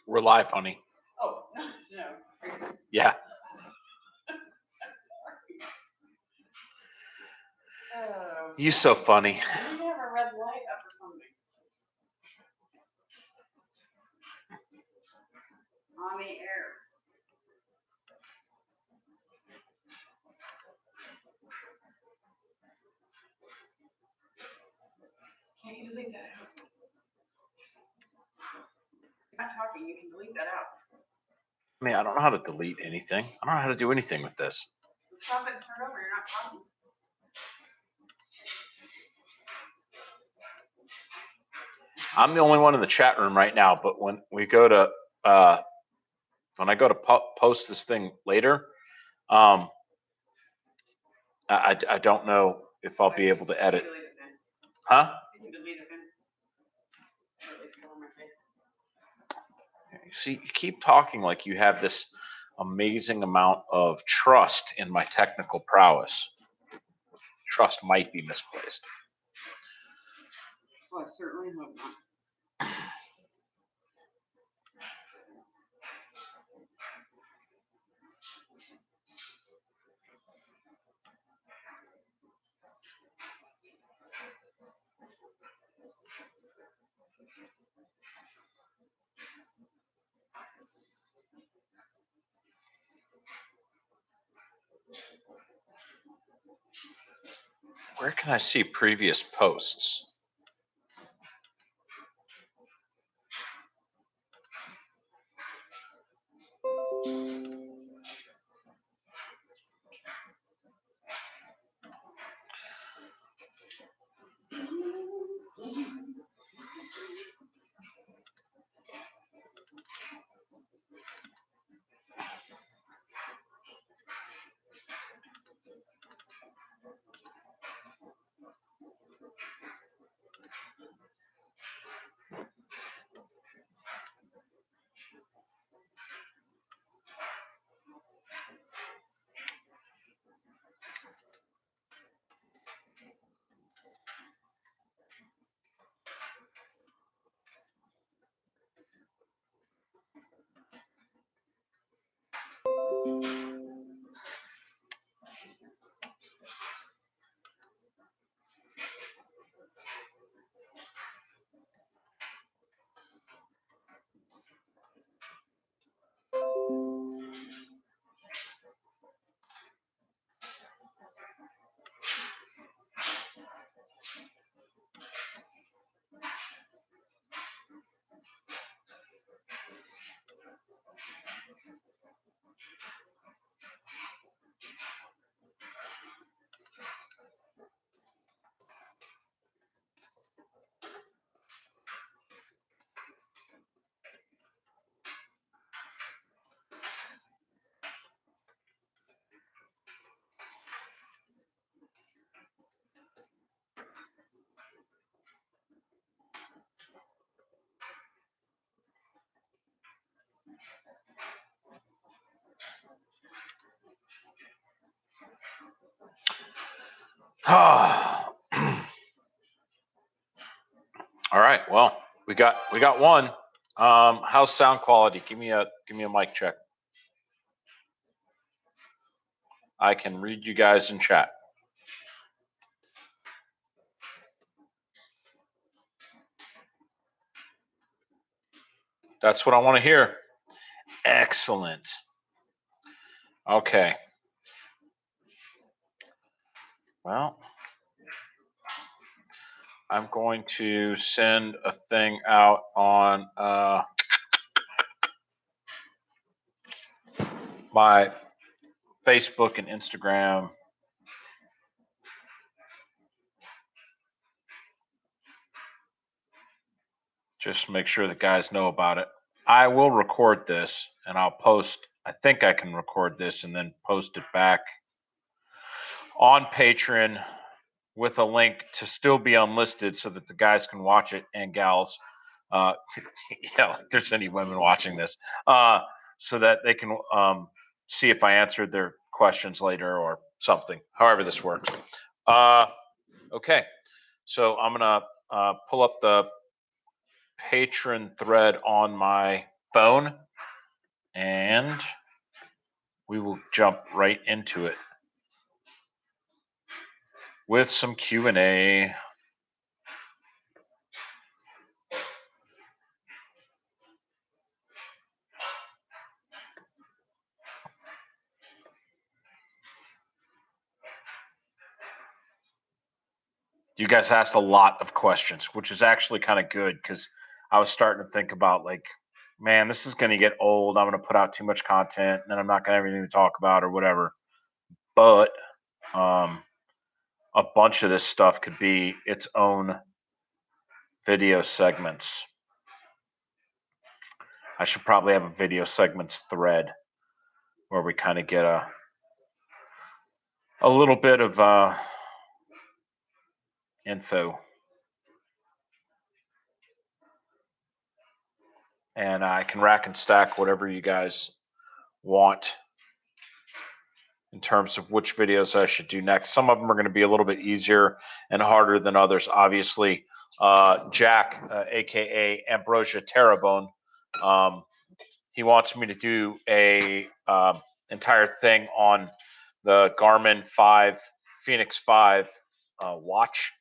We're live, honey. Oh, no. Yeah. I'm sorry. Oh, You so funny. We need to have a red light up or something. On the air. Can't you delete that out? You're not talking, you can delete that out. I mean, I don't know how to delete anything. I don't know how to do anything with this. Stop it and turn over, you're not talking. I'm the only one in the chat room right now, but when we go to when I go to post this thing later, I don't know if I'll be able to edit. Huh? You can delete it then. Or at least cover my face. See, you keep talking like you have this amazing amount of trust in my technical prowess. Trust might be misplaced. Well, I certainly hope not. Where can I see previous posts? All right. Well, we got one. How's sound quality? Give me a mic check. I can read you guys in chat. That's what I want to hear. Excellent. Okay. Well, I'm going to send a thing out on my Facebook and Instagram. Just make sure the guys know about it. I will record this and I'll post. I think I can record this and then post it back on Patreon with a link to still be unlisted so that the guys can watch it and gals. Yeah, if there's any women watching this, so that they can see if I answered their questions later or something, however this works. Okay, so I'm gonna pull up the patron thread on my phone, and we will jump right into it with some Q&A. You guys asked a lot of questions, which is actually kind of good because I was starting to think about, like, man, this is going to get old. I'm going to put out too much content and then I'm not going to have anything to talk about or whatever. But a bunch of this stuff could be its own video segments. I should probably have a video segments thread where we kind of get a little bit of info. And I can rack and stack whatever you guys want in terms of which videos I should do next. Some of them are going to be a little bit easier and harder than others. Obviously, Jack, aka Ambrosia Terrebone, he wants me to do a entire thing on the Garmin 5 Phoenix 5 watch,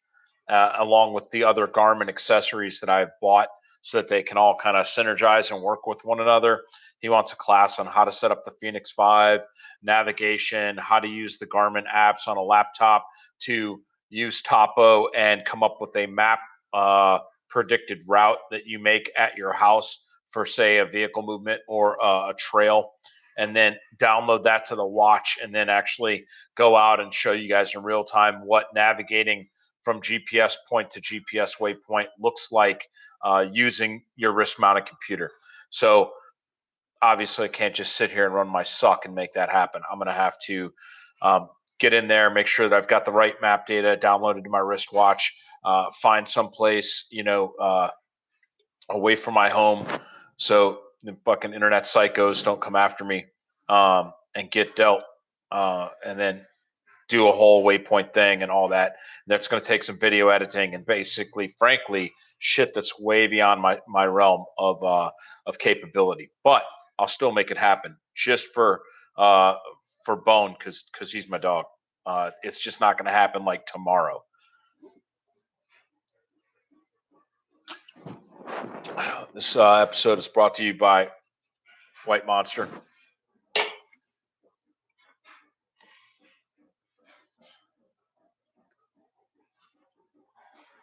along with the other Garmin accessories that I've bought, so that they can all kind of synergize and work with one another. He wants a class on how to set up the Phoenix 5, navigation, how to use the Garmin apps on a laptop to use Topo and come up with a map predicted route that you make at your house for, say, a vehicle movement or a trail, and then download that to the watch and then actually go out and show you guys in real time what navigating from GPS point to GPS waypoint looks like using your wrist-mounted computer. So obviously I can't just sit here and run my suck and make that happen. I'm going to have to get in there, make sure that I've got the right map data downloaded to my wristwatch, find someplace, away from my home so the fucking internet psychos don't come after me, and get dealt, and then do a whole waypoint thing and all that. That's going to take some video editing and basically, frankly, shit that's way beyond my realm of capability. But I'll still make it happen just for Bone, because he's my dog. It's just not going to happen like tomorrow. This episode is brought to you by White Monster.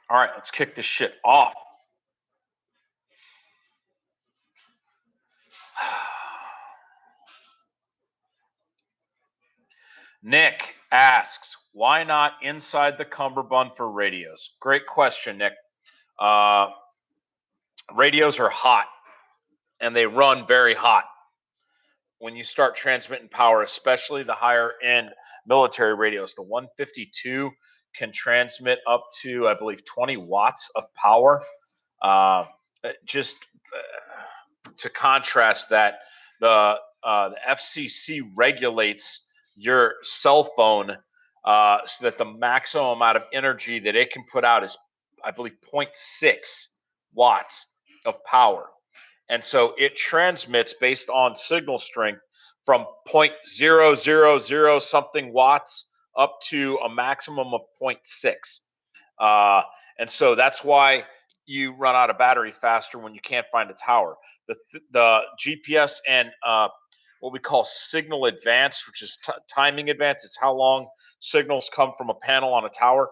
All right, let's kick this shit off. Nick asks, why not inside the cummerbund for radios? Great question, Nick. Radios are hot, and they run very hot. When you start transmitting power, especially the higher end military radios, the 152 can transmit up to, I believe, 20 watts of power. Just to contrast that, the FCC regulates your cell phone so that the maximum amount of energy that it can put out is, I believe, 0.6 watts of power. And so it transmits based on signal strength from 0.000 something watts up to a maximum of 0.6. And so that's why you run out of battery faster when you can't find a tower. The GPS and what we call signal advance, which is timing advance, it's how long signals come from a panel on a tower.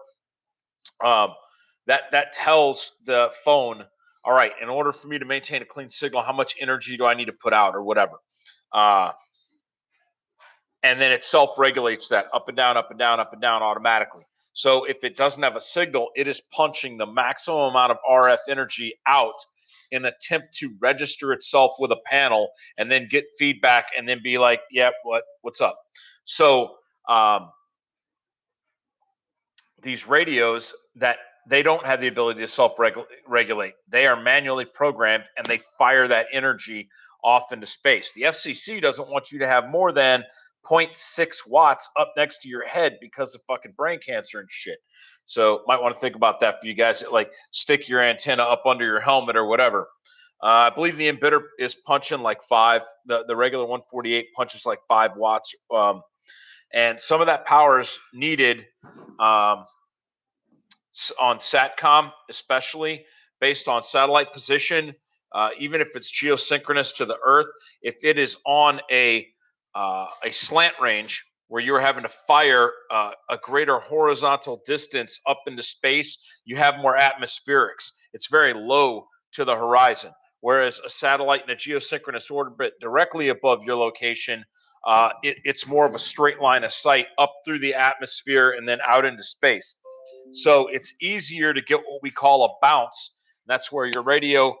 That tells the phone, all right, in order for me to maintain a clean signal, how much energy do I need to put out or whatever. And then it self-regulates that up and down, up and down, up and down automatically. So if it doesn't have a signal, it is punching the maximum amount of RF energy out in an attempt to register itself with a panel and then get feedback and then be like, yeah, what's up? So these radios that they don't have the ability to self-regulate. They are manually programmed and they fire that energy off into space. The FCC doesn't want you to have more than 0.6 watts up next to your head because of fucking brain cancer and shit. So might want to think about that for you guys that like stick your antenna up under your helmet or whatever. I believe the emitter is punching like 5. The regular 148 punches like 5 watts. And some of that power is needed on SATCOM, especially based on satellite position. Even if it's geosynchronous to the Earth, if it is on a slant range where you're having to fire a greater horizontal distance up into space, you have more atmospherics. It's very low to the horizon. Whereas a satellite in a geosynchronous orbit directly above your location, it's more of a straight line of sight up through the atmosphere and then out into space. So it's easier to get what we call a bounce. That's where your radio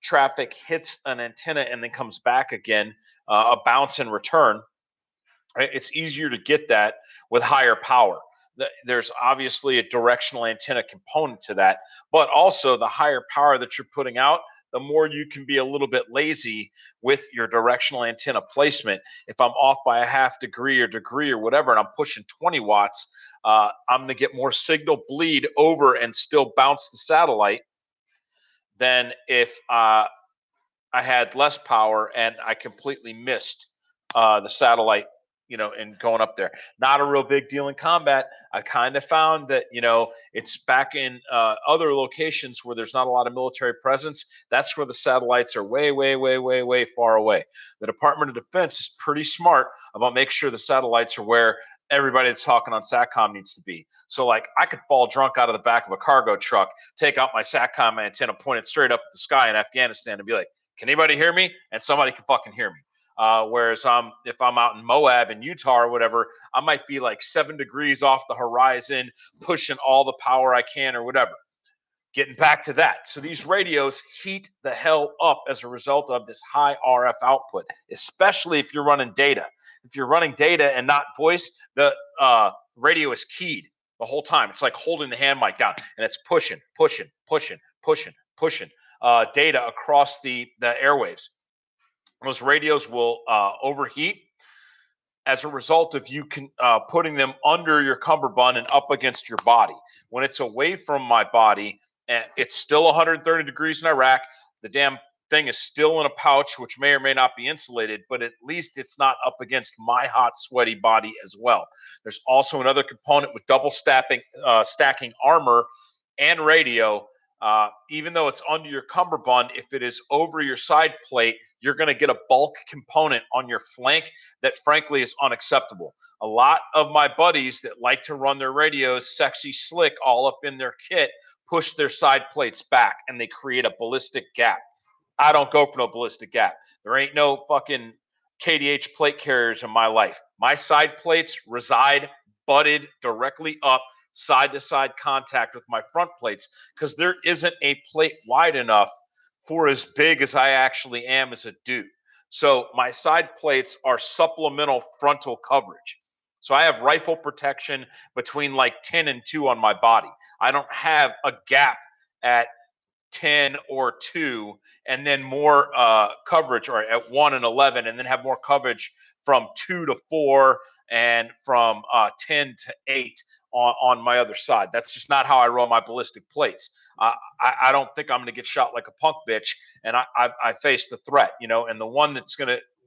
traffic hits an antenna and then comes back again, a bounce in return. It's easier to get that with higher power. There's obviously a directional antenna component to that, but also the higher power that you're putting out, the more you can be a little bit lazy with your directional antenna placement. If I'm off by a half degree or whatever, and I'm pushing 20 watts, I'm going to get more signal bleed over and still bounce the satellite than if I had less power and I completely missed the satellite, and going up there. Not a real big deal in combat. I kind of found that, it's back in other locations where there's not a lot of military presence. That's where the satellites are way, way, way, way, way far away. The Department of Defense is pretty smart about making sure the satellites are where everybody that's talking on SATCOM needs to be. So, like, I could fall drunk out of the back of a cargo truck, take out my SATCOM antenna, point it straight up at the sky in Afghanistan, and be like, can anybody hear me? And somebody can fucking hear me. Whereas if I'm out in Moab in Utah or whatever, I might be like 7 degrees off the horizon, pushing all the power I can or whatever. Getting back to that. So these radios heat the hell up as a result of this high RF output, especially if you're running data. If you're running data and not voice, the radio is keyed the whole time. It's like holding the hand mic down and it's pushing, pushing, pushing, pushing, pushing data across the airwaves. Those radios will overheat as a result of you putting them under your cummerbund and up against your body. When it's away from my body, and it's still 130 degrees in Iraq, the damn thing is still in a pouch, which may or may not be insulated, but at least it's not up against my hot, sweaty body as well. There's also another component with double stacking armor and radio. Even though it's under your cummerbund, if it is over your side plate, you're going to get a bulk component on your flank that frankly is unacceptable. A lot of my buddies that like to run their radios sexy slick all up in their kit push their side plates back and they create a ballistic gap. I don't go for no ballistic gap. There ain't no fucking KDH plate carriers in my life. My side plates reside butted directly up, side to side contact with my front plates, because there isn't a plate wide enough for as big as I actually am as a dude. So my side plates are supplemental frontal coverage. So I have rifle protection between like 10 and 2 on my body. I don't have a gap at 10 or 2 and then more coverage, or at 1 and 11, and then have more coverage from 2 to 4 and from 10 to 8 on my other side. That's just not how I roll my ballistic plates. I don't think I'm going to get shot like a punk bitch, and I face the threat, and the one that's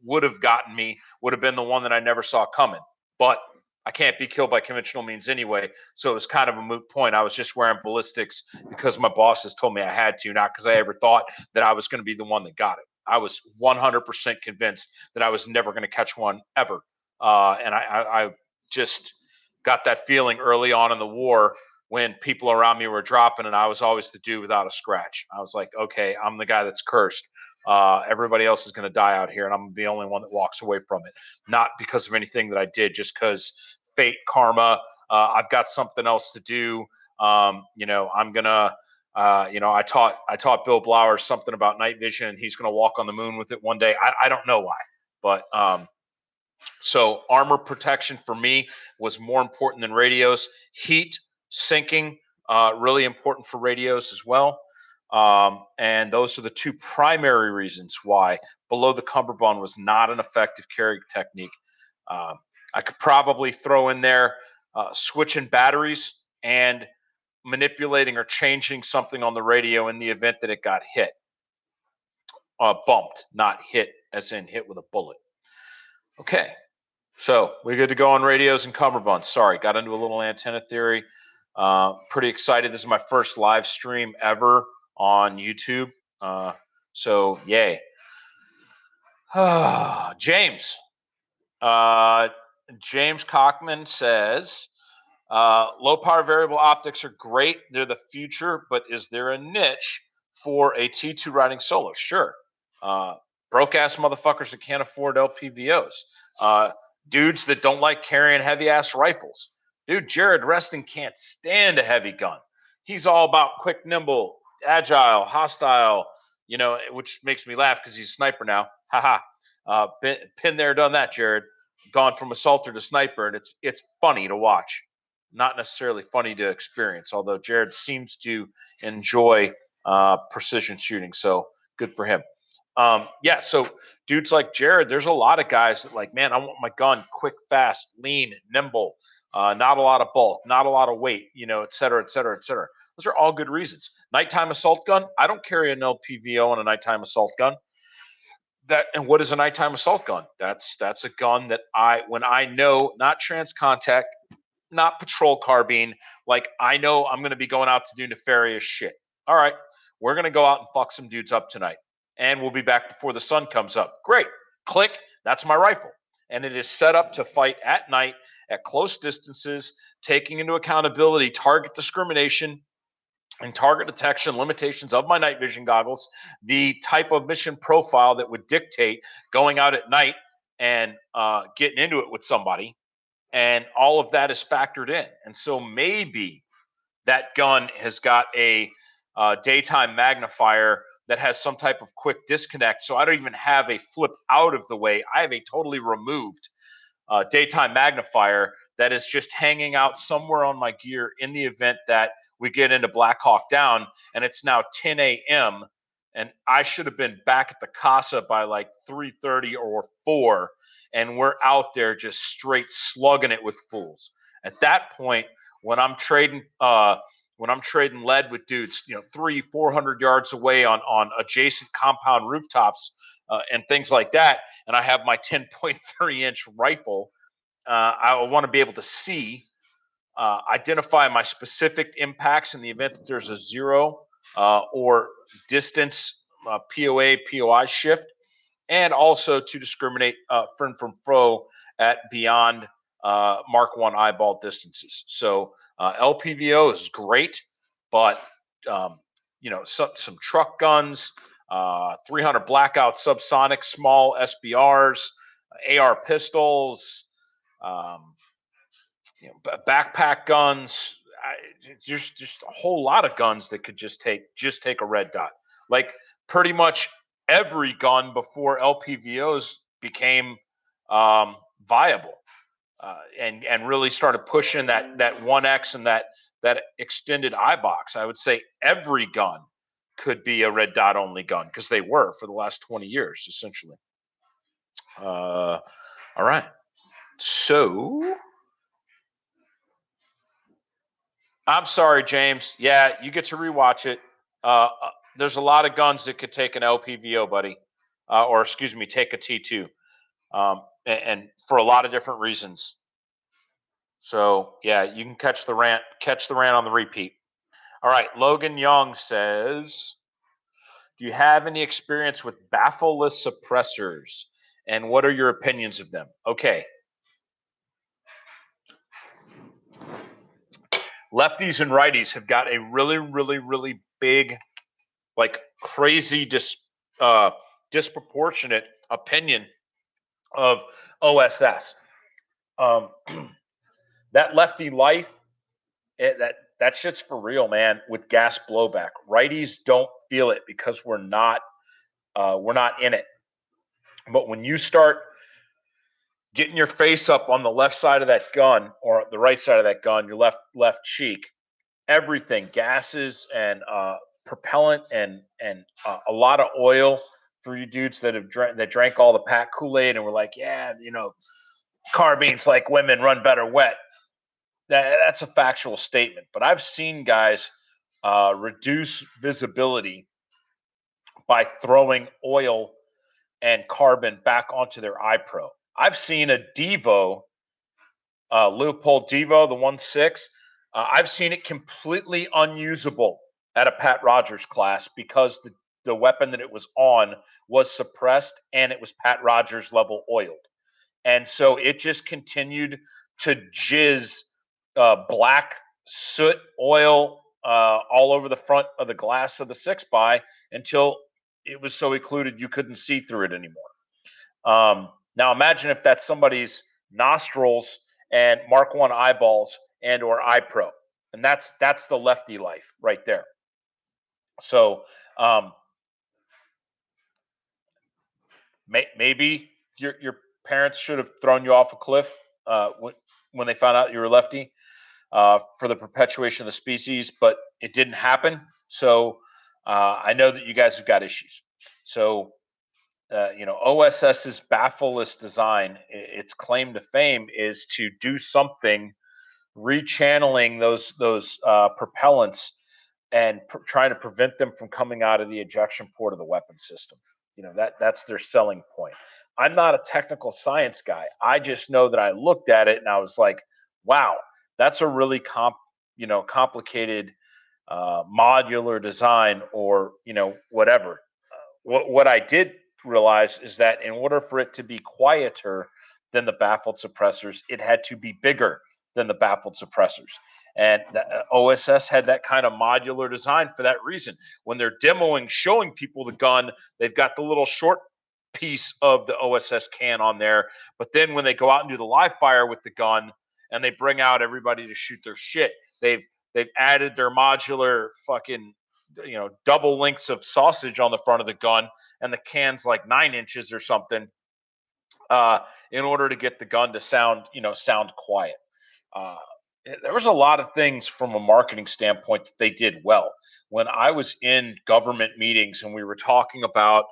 would have gotten me would have been the one that I never saw coming. But I can't be killed by conventional means anyway, so it was kind of a moot point. I was just wearing ballistics because my bosses told me I had to, not because I ever thought that I was going to be the one that got it. I was 100% convinced that I was never going to catch one ever. And I just got that feeling early on in the war when people around me were dropping and I was always the dude without a scratch. I was like, okay, I'm the guy that's cursed. Everybody else is going to die out here, and I'm the only one that walks away from it. Not because of anything that I did, just because fate, karma. I've got something else to do. I'm gonna. I taught Bill Blauer something about night vision, and he's going to walk on the moon with it one day. I don't know why, but so armor protection for me was more important than radios. Heat sinking, really important for radios as well. And those are the two primary reasons why below the cummerbund was not an effective carry technique. I could probably throw in there switching batteries and manipulating or changing something on the radio in the event that it got hit. Bumped, not hit as in hit with a bullet. Okay, so we're good to go on radios and cummerbunds. Sorry, got into a little antenna theory. Pretty excited. This is my first live stream ever on YouTube. So yay. James. James Cockman says, low power variable optics are great. They're the future, but is there a niche for a T2 riding solo? Sure. Broke ass motherfuckers that can't afford LPVOs. Dudes that don't like carrying heavy ass rifles. Dude, Jared Reston can't stand a heavy gun. He's all about quick, nimble, agile, hostile, which makes me laugh because he's a sniper now. Haha. Been there, done that, Jared. Gone from assaulter to sniper, and it's funny to watch, not necessarily funny to experience. Although Jared seems to enjoy precision shooting, so good for him. Yeah, so dudes like Jared, there's a lot of guys that like, man, I want my gun quick, fast, lean, nimble, not a lot of bulk, not a lot of weight, et cetera, et cetera, et cetera. Those are all good reasons. Nighttime assault gun, I don't carry an LPVO on a nighttime assault gun. And what is a nighttime assault gun? That's a gun that when I know, not trans contact, not patrol carbine, like I know I'm going to be going out to do nefarious shit. All right, we're going to go out and fuck some dudes up tonight, and we'll be back before the sun comes up. Great. Click. That's my rifle. And it is set up to fight at night at close distances, taking into accountability target discrimination and target detection limitations of my night vision goggles, the type of mission profile that would dictate going out at night and getting into it with somebody. And all of that is factored in. And so maybe that gun has got a daytime magnifier that has some type of quick disconnect. So I don't even have a flip out of the way. I have a totally removed daytime magnifier that is just hanging out somewhere on my gear in the event that we get into Black Hawk Down and it's now 10 a.m. and I should have been back at the casa by like 3:30 or 4, and we're out there just straight slugging it with fools. At that point, when I'm trading lead with dudes, 300-400 yards away on adjacent compound rooftops and things like that, and I have my 10.3-inch rifle, I want to be able to see, identify my specific impacts in the event that there's a zero or distance POA, POI shift, and also to discriminate friend from foe at beyond Mark 1 eyeball distances. So LPVO is great, but some truck guns, 300 blackout subsonic small SBRs, AR pistols, backpack guns. Just a whole lot of guns that could just take a red dot. Like pretty much every gun before LPVOs became viable and really started pushing that 1X and that extended eye box. I would say every gun could be a red dot only gun because they were for the last 20 years essentially. All right, so I'm sorry, James. Yeah, you get to rewatch it. There's a lot of guns that could take an LPVO, buddy, or excuse me, take a T2, and for a lot of different reasons. So yeah, you can catch the rant on the repeat. All right, Logan Young says, "Do you have any experience with baffleless suppressors, and what are your opinions of them?" Okay. Lefties and righties have got a really, really, really big, like crazy disproportionate opinion of OSS. That lefty life, that shit's for real, man. With gas blowback, righties don't feel it because we're not in it. But when you start getting your face up on the left side of that gun or the right side of that gun, your left cheek, everything, gases and propellant and a lot of oil for you dudes that drank all the pack Kool-Aid and were like, yeah, carbines like women run better wet. That's a factual statement. But I've seen guys reduce visibility by throwing oil and carbon back onto their iPro. I've seen a Devo, Leupold Devo, the 1.6. I've seen it completely unusable at a Pat Rogers class because the weapon that it was on was suppressed and it was Pat Rogers level oiled. And so it just continued to jizz black soot oil all over the front of the glass of the 6x until it was so occluded you couldn't see through it anymore. Now imagine if that's somebody's nostrils and Mark 1 eyeballs and or iPro, and that's the lefty life right there. So maybe your parents should have thrown you off a cliff when they found out you were lefty for the perpetuation of the species, but it didn't happen. So I know that you guys have got issues. So OSS's baffleless design, its claim to fame is to do something, rechanneling those propellants and trying to prevent them from coming out of the ejection port of the weapon system. That's their selling point. I'm not a technical science guy. I just know that I looked at it and I was like, wow, that's a really complicated modular design, or whatever. What I did realize is that in order for it to be quieter than the baffled suppressors, it had to be bigger than the baffled suppressors. And the OSS had that kind of modular design for that reason. When they're demoing, showing people the gun, they've got the little short piece of the OSS can on there. But then when they go out and do the live fire with the gun and they bring out everybody to shoot their shit, they've added their modular fucking double links of sausage on the front of the gun, and the can's like 9 inches or something, in order to get the gun to sound quiet. There was a lot of things from a marketing standpoint that they did well. When I was in government meetings and we were talking about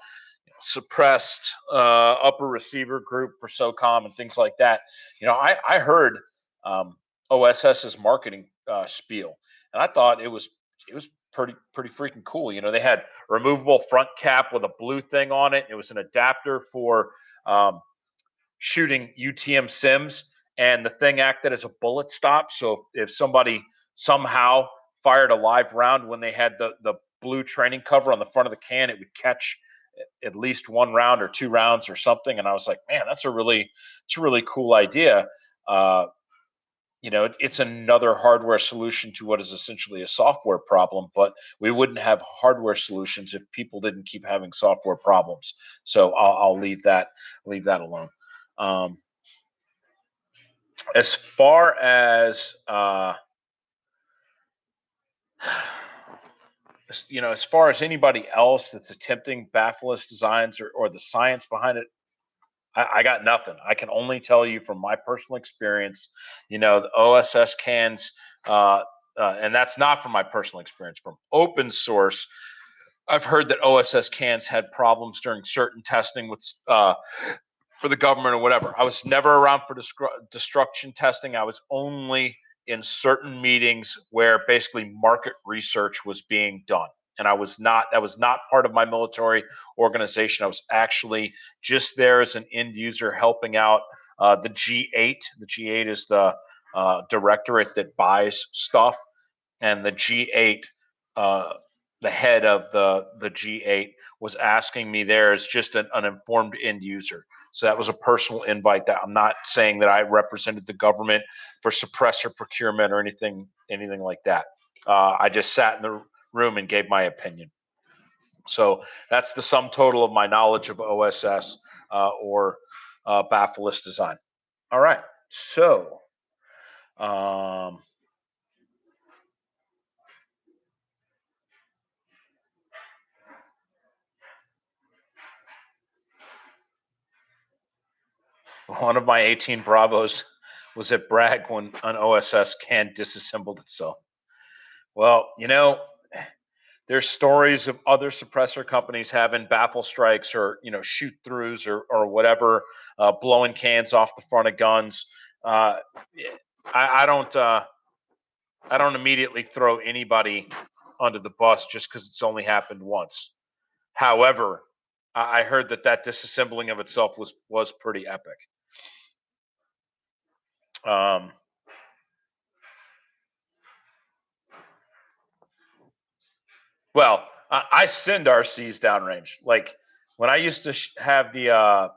suppressed upper receiver group for SOCOM and things like that, I heard OSS's marketing spiel, and I thought it was pretty freaking cool. They had removable front cap with a blue thing on it. It was an adapter for shooting UTM sims, and the thing acted as a bullet stop. So if somebody somehow fired a live round when they had the blue training cover on the front of the can, it would catch at least one round or 2 rounds or something. And I was like, man, it's a really cool idea. It's another hardware solution to what is essentially a software problem, but we wouldn't have hardware solutions if people didn't keep having software problems. So I'll leave that alone. As far as as far as anybody else that's attempting baffleless designs or the science behind it, I got nothing. I can only tell you from my personal experience, the OSS cans, and that's not from my personal experience. From open source, I've heard that OSS cans had problems during certain testing with for the government or whatever. I was never around for destruction testing. I was only in certain meetings where basically market research was being done. And that was not part of my military organization. I was actually just there as an end user helping out the G8. The G8 is the directorate that buys stuff. And the G8, the head of the G8 was asking me there as just an informed end user. So that was a personal invite. That I'm not saying that I represented the government for suppressor procurement or anything like that. I just sat in the room and gave my opinion. So that's the sum total of my knowledge of OSS or baffleless design. All right. So one of my 18 Bravos was at Bragg when an OSS can disassembled itself. Well, there's stories of other suppressor companies having baffle strikes or shoot throughs or whatever, blowing cans off the front of guns. I don't immediately throw anybody under the bus just because it's only happened once. However, I heard that disassembling of itself was pretty epic. Well, I send RCs downrange. Like when I used to have the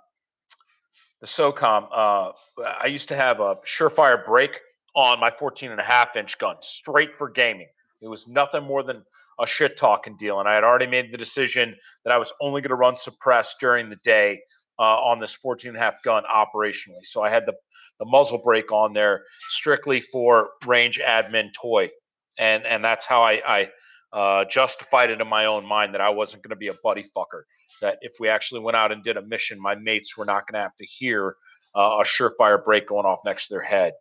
SOCOM, I used to have a surefire brake on my 14.5-inch gun, straight for gaming. It was nothing more than a shit talking deal, and I had already made the decision that I was only going to run suppress during the day on this 14.5 gun operationally. So I had the muzzle brake on there strictly for range admin toy, and that's how I justified it in my own mind that I wasn't going to be a buddy fucker. That if we actually went out and did a mission, my mates were not going to have to hear a surefire brake going off next to their head.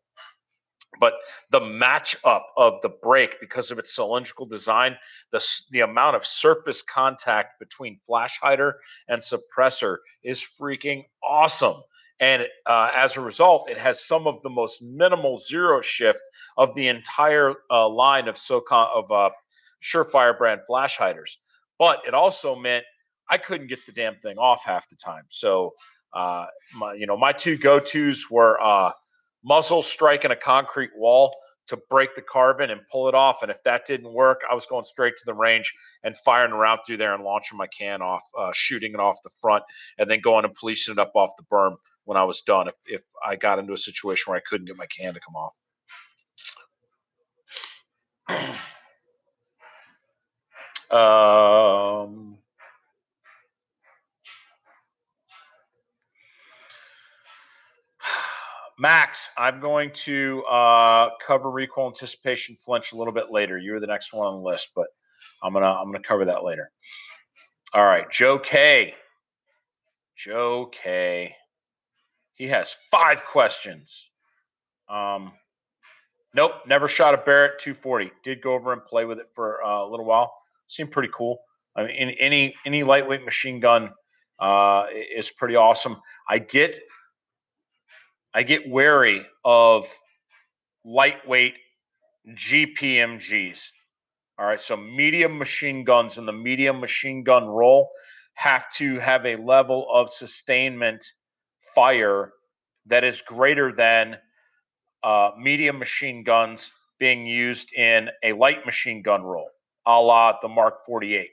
But the matchup of the brake, because of its cylindrical design, the amount of surface contact between flash hider and suppressor is freaking awesome. And as a result, it has some of the most minimal zero shift of the entire line of Surefire brand flash hiders. But it also meant I couldn't get the damn thing off half the time. So my two go-tos were muzzle striking a concrete wall to break the carbon and pull it off. And if that didn't work, I was going straight to the range and firing around through there and launching my can off, shooting it off the front, and then going and policing it up off the berm when I was done. If I got into a situation where I couldn't get my can to come off. Max, I'm going to cover recoil anticipation flinch a little bit later. You're the next one on the list, but I'm gonna cover that later. All right, Joe K. Joe K. He has 5 questions. Nope, never shot a Barrett 240. Did go over and play with it for a little while. Seemed pretty cool. I mean, any lightweight machine gun is pretty awesome. I get wary of lightweight GPMGs. All right, so medium machine guns in the medium machine gun role have to have a level of sustainment fire that is greater than medium machine guns being used in a light machine gun role, a la the Mark 48.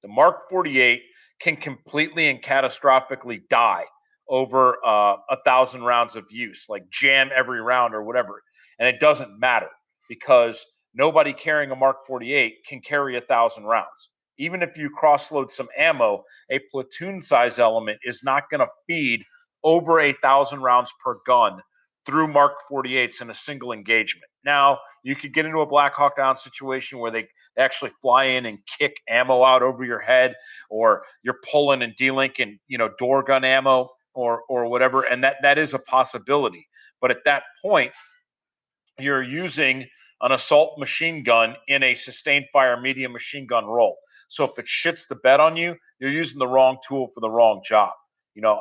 The Mark 48 can completely and catastrophically die over 1,000 rounds of use, like jam every round or whatever. And it doesn't matter because nobody carrying a Mark 48 can carry 1,000 rounds. Even if you cross-load some ammo, a platoon size element is not going to feed over 1,000 rounds per gun through Mark 48s in a single engagement. Now, you could get into a Black Hawk Down situation where they actually fly in and kick ammo out over your head, or you're pulling and delinking, door gun ammo or whatever, and that is a possibility. But at that point, you're using an assault machine gun in a sustained fire medium machine gun role. So if it shits the bed on you, you're using the wrong tool for the wrong job.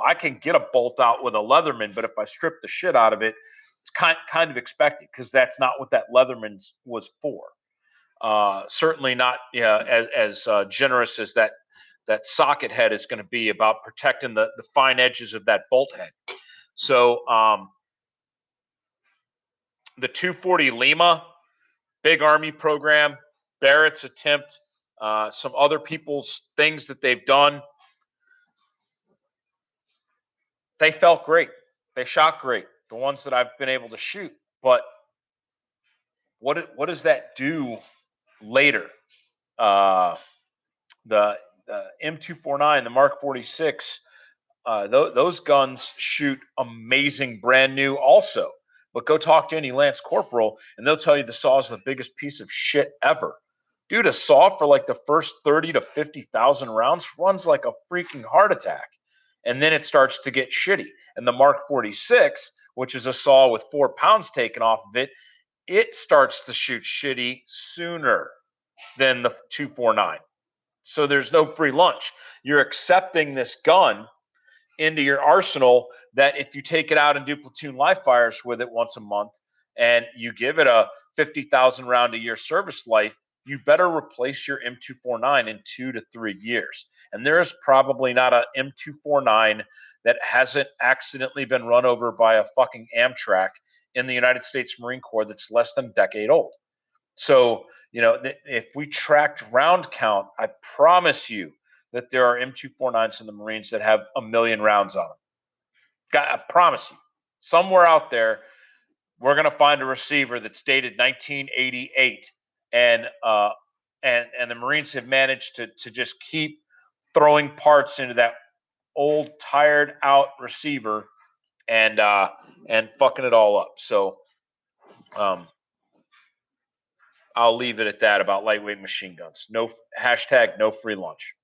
I can get a bolt out with a Leatherman, but if I strip the shit out of it, it's kind of expected because that's not what that Leatherman's was for. Certainly not as generous as that socket head is going to be about protecting the fine edges of that bolt head. So the 240 Lima, big Army program, Barrett's attempt, some other people's things that they've done. They felt great. They shot great. The ones that I've been able to shoot. But what does that do later? The M249, the Mark 46, those guns shoot amazing, brand new also. But go talk to any Lance Corporal, and they'll tell you the saw is the biggest piece of shit ever. Dude, a saw for like the first 30 to 50,000 rounds runs like a freaking heart attack. And then it starts to get shitty. And the Mark 46, which is a saw with 4 pounds taken off of it starts to shoot shitty sooner than the 249. So there's no free lunch. You're accepting this gun into your arsenal that if you take it out and do platoon live fires with it once a month and you give it a 50,000 round a year service life, you better replace your M249 in 2 to 3 years. And there is probably not a M249 that hasn't accidentally been run over by a fucking Amtrak in the United States Marine Corps that's less than a decade old. So, if we tracked round count, I promise you that there are M249s in the Marines that have 1,000,000 rounds on them. I promise you. Somewhere out there, we're going to find a receiver that's dated 1988, and the Marines have managed to just keep throwing parts into that old, tired out receiver and fucking it all up. So, I'll leave it at that about lightweight machine guns. No hashtag no free lunch.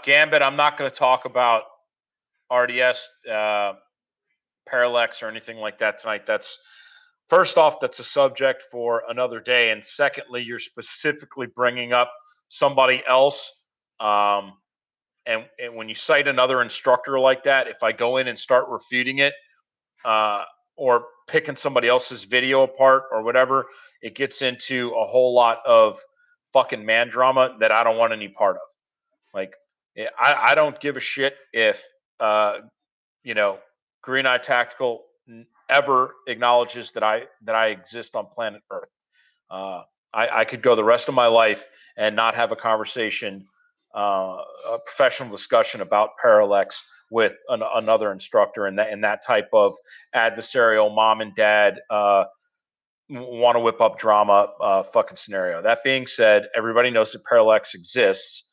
Gambit, I'm not going to talk about RDS, Parallax, or anything like that tonight. That's first off, that's a subject for another day, and secondly, you're specifically bringing up somebody else. And when you cite another instructor like that, if I go in and start refuting it, or picking somebody else's video apart or whatever, it gets into a whole lot of fucking man drama that I don't want any part of. Like, I don't give a shit if Green Eye Tactical ever acknowledges that I exist on planet Earth. I could go the rest of my life and not have a conversation, a professional discussion about Parallax with another instructor in that type of adversarial mom and dad want to whip up drama fucking scenario. That being said, everybody knows that Parallax exists.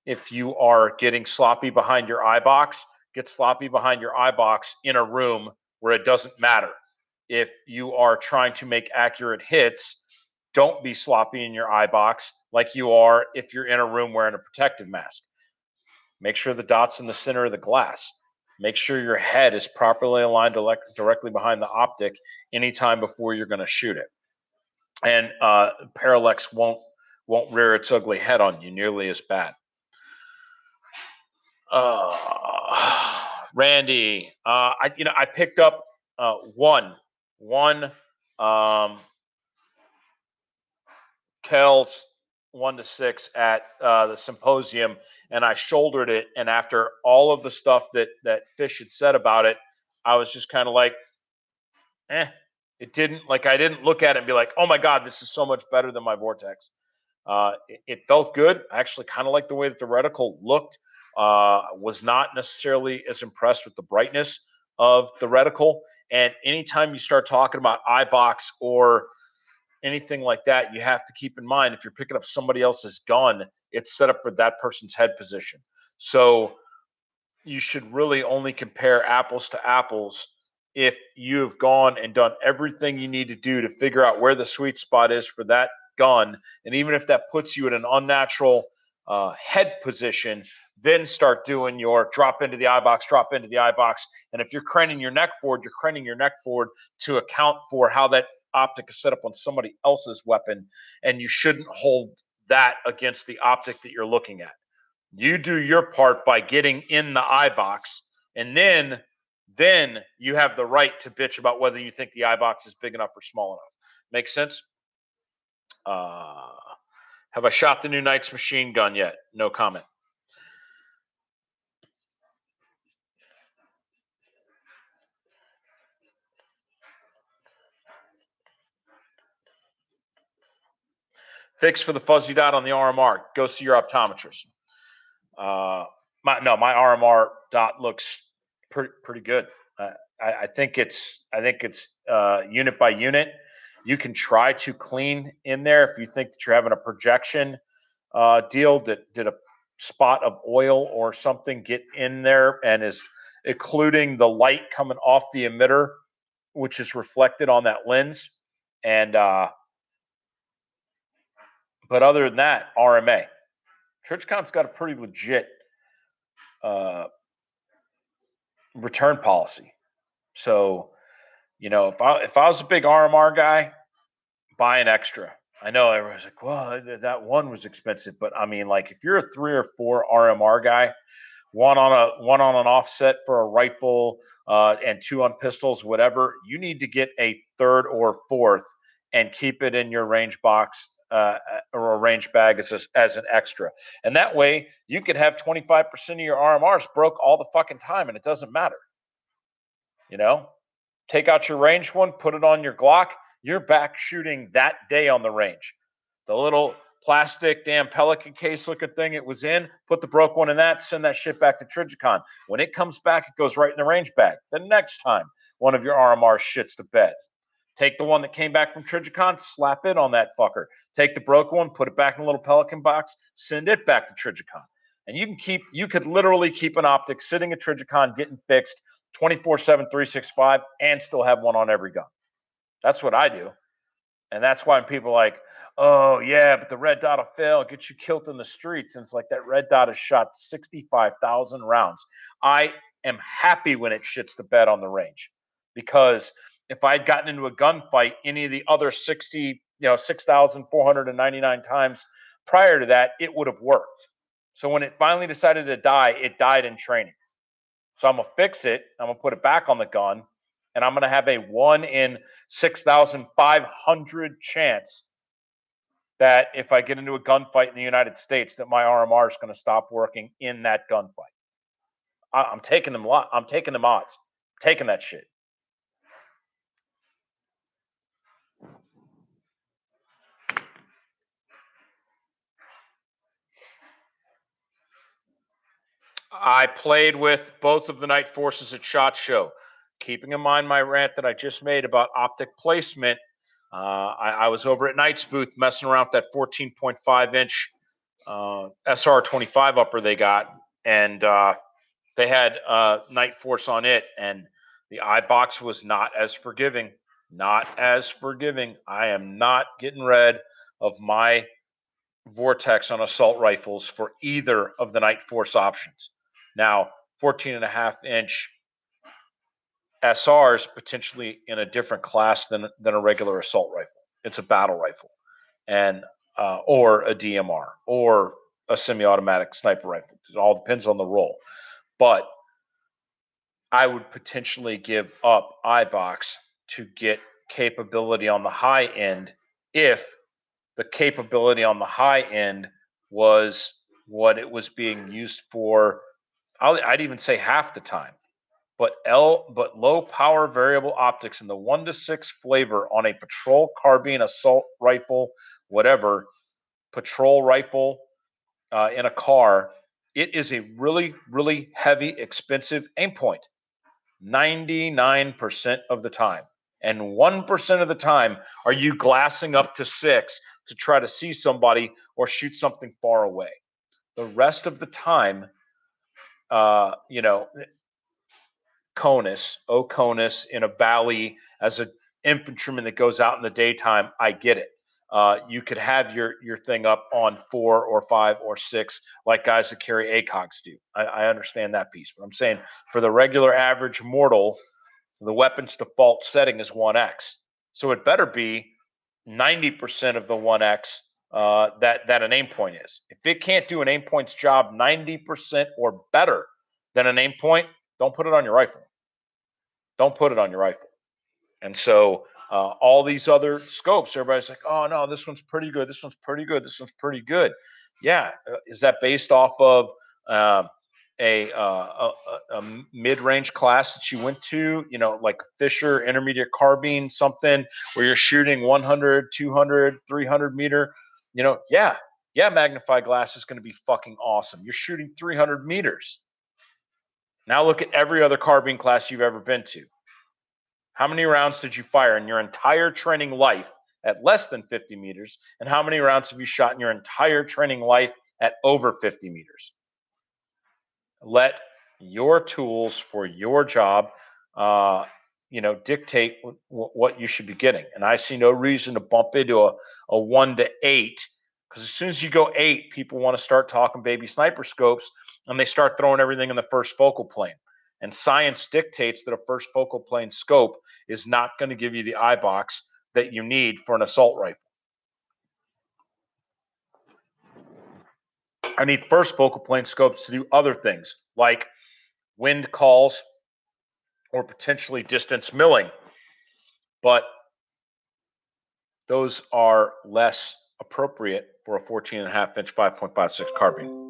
If you are getting sloppy behind your eye box, get sloppy behind your eye box in a room where it doesn't matter. If you are trying to make accurate hits, don't be sloppy in your eye box like you are if you're in a room wearing a protective mask. Make sure the dot's in the center of the glass. Make sure your head is properly aligned directly behind the optic anytime before you're going to shoot it. And Parallax won't rear its ugly head on you nearly as bad. Randy, I picked up one Kel's 1 to 6 at the symposium, and I shouldered it. And after all of the stuff that Fish had said about it, I was just kind of like, it didn't, like, I didn't look at it and be like, oh my God, this is so much better than my Vortex. It felt good. I actually kind of liked the way that the reticle looked. Was not necessarily as impressed with the brightness of the reticle. And anytime you start talking about eye box or anything like that, you have to keep in mind if you're picking up somebody else's gun, it's set up for that person's head position. So you should really only compare apples to apples if you have gone and done everything you need to do to figure out where the sweet spot is for that gun. And even if that puts you in an unnatural head position, then start doing your drop into the eye box, drop into the eye box. And if you're craning your neck forward, you're craning your neck forward to account for how that optic is set up on somebody else's weapon. And you shouldn't hold that against the optic that you're looking at. You do your part by getting in the eye box, and then you have the right to bitch about whether you think the eye box is big enough or small enough. Make sense? Have I shot the new Knight's machine gun yet? No comment. Fix for the fuzzy dot on the RMR. Go see your optometrist. My RMR dot looks pretty good. I think it's unit by unit. You can try to clean in there if you think that you're having a projection deal that did a spot of oil or something get in there and is occluding the light coming off the emitter. which is reflected on that lens. And but other than that, RMA. Trijicon's got a pretty legit return policy. So, if I was a big RMR guy, buy an extra. I know everyone's like, well, that one was expensive, but I mean, like, if you're a 3 or 4 RMR guy, one on an offset for a rifle, and 2 on pistols, whatever, you need to get a third or fourth and keep it in your range box, or a range bag as an extra. And that way, you could have 25% of your RMRs broke all the fucking time, and it doesn't matter. Take out your range one, put it on your Glock. You're back shooting that day on the range. The little plastic damn Pelican case looking thing it was in, put the broke one in that, send that shit back to Trijicon. When it comes back, it goes right in the range bag. The next time one of your RMRs shits the bed, take the one that came back from Trijicon, slap it on that fucker. Take the broke one, put it back in a little Pelican box, send it back to Trijicon. And you could literally keep an optic sitting at Trijicon getting fixed 24/7, 365, and still have one on every gun. That's what I do. And that's why people are like, oh, yeah, but the red dot will fail, get you killed in the streets. And it's like, that red dot has shot 65,000 rounds. I am happy when it shits the bed on the range, because if I'd gotten into a gunfight any of the other 6,499 times prior to that, it would have worked. So when it finally decided to die, it died in training. So I'm going to fix it. I'm going to put it back on the gun, and I'm going to have a 1 in 6,500 chance that if I get into a gunfight in the United States, that my RMR is going to stop working in that gunfight. I'm taking them odds. I'm taking that shit. I played with both of the night forces at SHOT Show. Keeping in mind my rant that I just made about optic placement, I was over at Knight's booth messing around with that 14.5 inch SR25 upper they got, and they had Night Force on it, and the eye box was not as forgiving. Not as forgiving. I am not getting rid of my Vortex on assault rifles for either of the Night Force options. Now, 14.5-inch SRs potentially in a different class than a regular assault rifle. It's a battle rifle, and or a DMR or a semi-automatic sniper rifle. It all depends on the role. But I would potentially give up iBox to get capability on the high end if the capability on the high end was what it was being used for. I'd even say half the time. But low power variable optics in the 1 to 6 flavor on a patrol carbine, assault rifle, whatever, patrol rifle in a car, it is a really, really heavy, expensive aim point. 99% of the time. And 1% of the time are you glassing up to 6 to try to see somebody or shoot something far away. The rest of the time, CONUS in a valley as an infantryman that goes out in the daytime, I get it. You could have your thing up on 4 or 5 or 6, like guys that carry ACOGs do. I understand that piece, but I'm saying for the regular average mortal, the weapon's default setting is 1x. So it better be 90% of the 1x that an aim point is. If it can't do an aim point's job 90% or better than an aim point, don't put it on your rifle. Don't put it on your rifle. And so all these other scopes, everybody's like, oh no, this one's pretty good. This one's pretty good. This one's pretty good. Yeah. Is that based off of a mid-range class that you went to, like Fisher intermediate carbine, something where you're shooting 100, 200, 300 meter, yeah, magnified glass is going to be fucking awesome. You're shooting 300 meters. Now look at every other carbine class you've ever been to. How many rounds did you fire in your entire training life at less than 50 meters? And how many rounds have you shot in your entire training life at over 50 meters? Let your tools for your job dictate what you should be getting. And I see no reason to bump into a 1 to 8, because as soon as you go 8, people want to start talking baby sniper scopes, and they start throwing everything in the first focal plane. And science dictates that a first focal plane scope is not going to give you the eye box that you need for an assault rifle. I need first focal plane scopes to do other things like wind calls or potentially distance milling. But those are less appropriate for a 14.5-inch 5.56 carbine.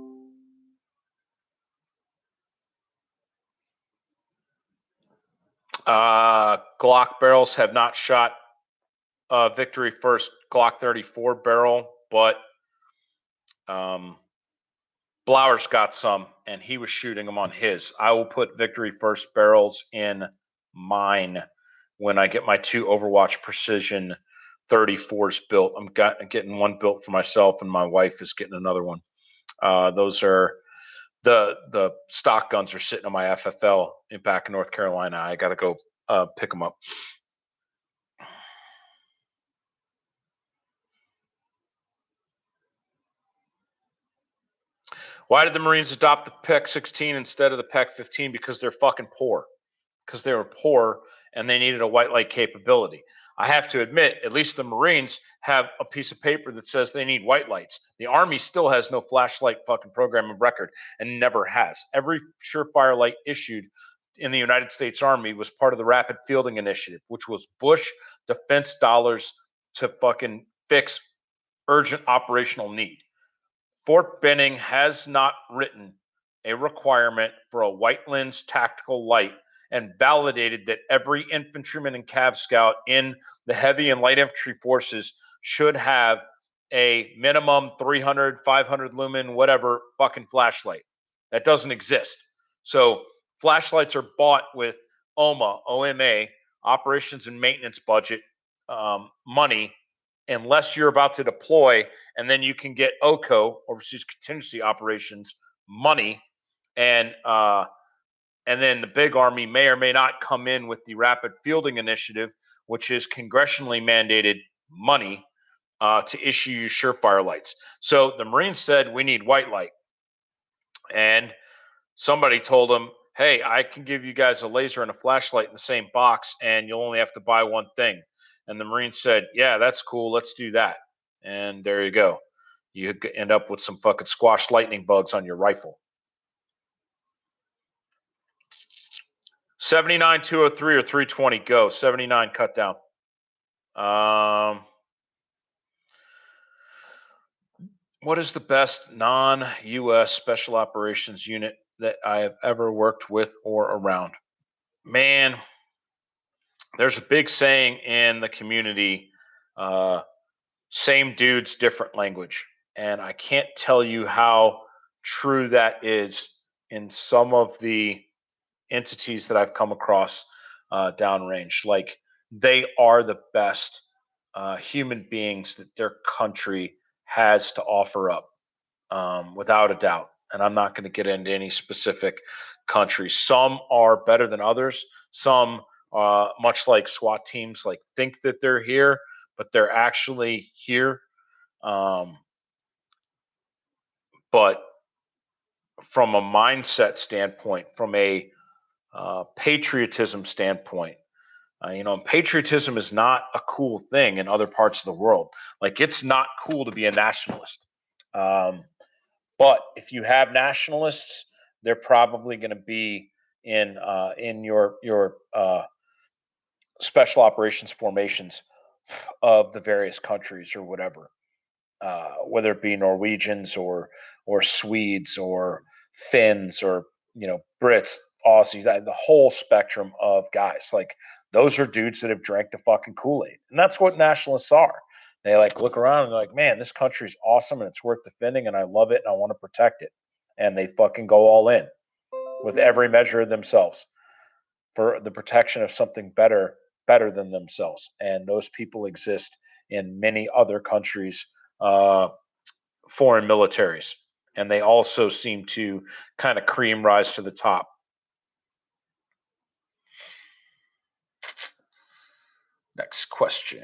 Glock barrels have not shot Victory First Glock 34 barrel, but Blauer's got some, and he was shooting them on his. I will put Victory First barrels in mine when I get my 2 Overwatch Precision 34s built. I'm getting one built for myself, and my wife is getting another one. Those are the stock guns are sitting on my FFL back in North Carolina. I got to go pick them up. Why did the Marines adopt the PEC 16 instead of the PEC 15? Because they're fucking poor. Because they were poor and they needed a white light capability. I have to admit, at least the Marines have a piece of paper that says they need white lights. The Army still has no flashlight fucking program of record and never has. Every surefire light issued in the United States Army was part of the Rapid Fielding Initiative, which was Bush defense dollars to fucking fix urgent operational need. Fort Benning has not written a requirement for a white lens tactical light and validated that every infantryman and Cav Scout in the heavy and light infantry forces should have a minimum 300, 500 lumen, whatever fucking flashlight. That doesn't exist. So flashlights are bought with OMA, operations and maintenance budget money, unless you're about to deploy, and then you can get OCO, overseas contingency operations, money, and then the big Army may or may not come in with the Rapid Fielding Initiative, which is congressionally mandated money to issue you surefire lights. So the Marines said, we need white light. And somebody told them, hey, I can give you guys a laser and a flashlight in the same box, and you'll only have to buy one thing. And the Marines said, yeah, that's cool. Let's do that. And there you go. You end up with some fucking squash lightning bugs on your rifle. 79, 203, or 320, go. 79, cut down. What is the best non-U.S. special operations unit that I have ever worked with or around? Man, there's a big saying in the community, same dudes, different language. And I can't tell you how true that is in some of the entities that I've come across downrange. Like, they are the best human beings that their country has to offer up, without a doubt. And I'm not going to get into any specific countries. Some are better than others. Some, much like SWAT teams, like think that they're here, but they're actually here. But from a mindset standpoint, from a patriotism standpoint, patriotism is not a cool thing in other parts of the world. Like, it's not cool to be a nationalist. But if you have nationalists, they're probably going to be in your special operations formations of the various countries or whatever, whether it be Norwegians or Swedes or Finns or Brits, Aussies, the whole spectrum of guys. Like, those are dudes that have drank the fucking Kool-Aid, and that's what nationalists are. They like look around and they're like, man, this country's awesome and it's worth defending and I love it and I want to protect it. And they fucking go all in with every measure of themselves for the protection of something better than themselves. And those people exist in many other countries, foreign militaries. And they also seem to kind of cream rise to the top. Next question.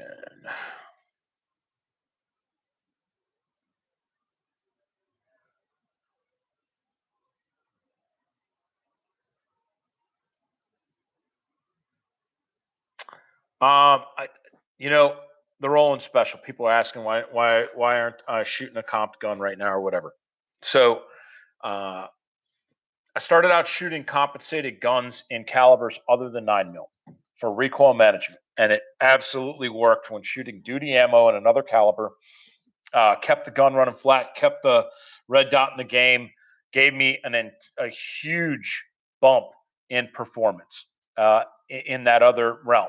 I, the rolling special. People are asking why aren't I shooting a comp gun right now or whatever. So, uh, I started out shooting compensated guns in calibers other than 9mm for recoil management, and it absolutely worked when shooting duty ammo in another caliber. Kept the gun running flat, kept the red dot in the game, gave me a huge bump in performance in that other realm.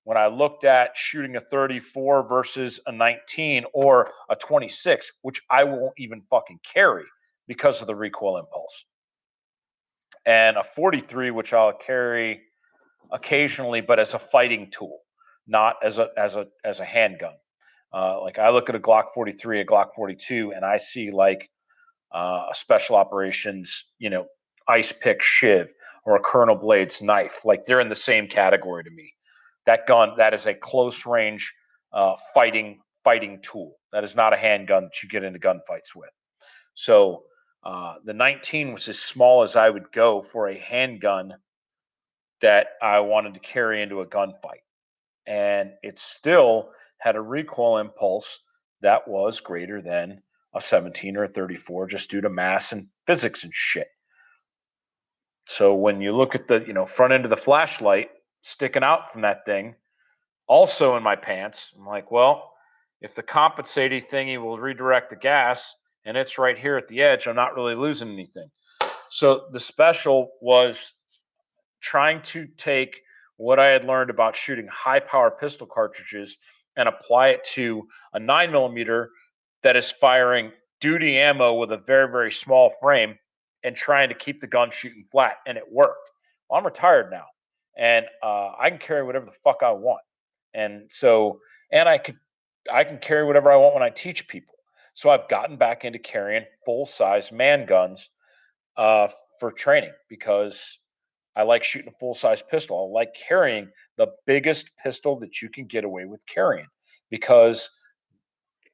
When I looked at shooting a 34 versus a 19 or a 26, which I won't even fucking carry because of the recoil impulse, and a 43, which I'll carry occasionally, but as a fighting tool, not as a handgun. Like I look at a Glock 43, a Glock 42, and I see like a special operations, ice pick shiv or a Colonel Blades knife. Like they're in the same category to me. That gun, that is a close range fighting tool. That is not a handgun that you get into gunfights with. So the 19 was as small as I would go for a handgun that I wanted to carry into a gunfight. And it still had a recoil impulse that was greater than a 17 or a 34 just due to mass and physics and shit. So when you look at the, front end of the flashlight sticking out from that thing, also in my pants, I'm like, well, if the compensating thingy will redirect the gas and it's right here at the edge, I'm not really losing anything. So the special was trying to take what I had learned about shooting high power pistol cartridges and apply it to a 9mm that is firing duty ammo with a very, very small frame and trying to keep the gun shooting flat. And it worked. Well, I'm retired now and I can carry whatever the fuck I want. And so, and I can carry whatever I want when I teach people. So I've gotten back into carrying full size man guns uh, for training because I like shooting a full size pistol. I like carrying the biggest pistol that you can get away with carrying because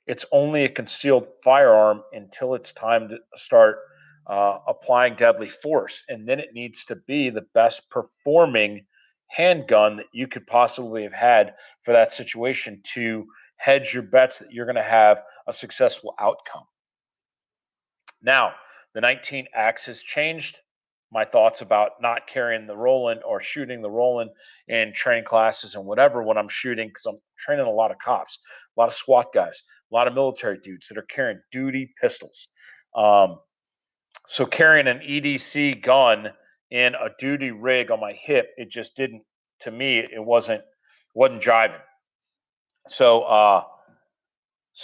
it's only a concealed firearm until it's time to start applying deadly force. And then it needs to be the best performing handgun that you could possibly have had for that situation to hedge your bets that you're going to have a successful outcome. Now, the 19X has changed my thoughts about not carrying the Roland or shooting the Roland in training classes and whatever when I'm shooting, because I'm training a lot of cops, a lot of SWAT guys, a lot of military dudes that are carrying duty pistols. Um, so carrying an EDC gun in a duty rig on my hip, it just didn't. To me, it wasn't jiving. So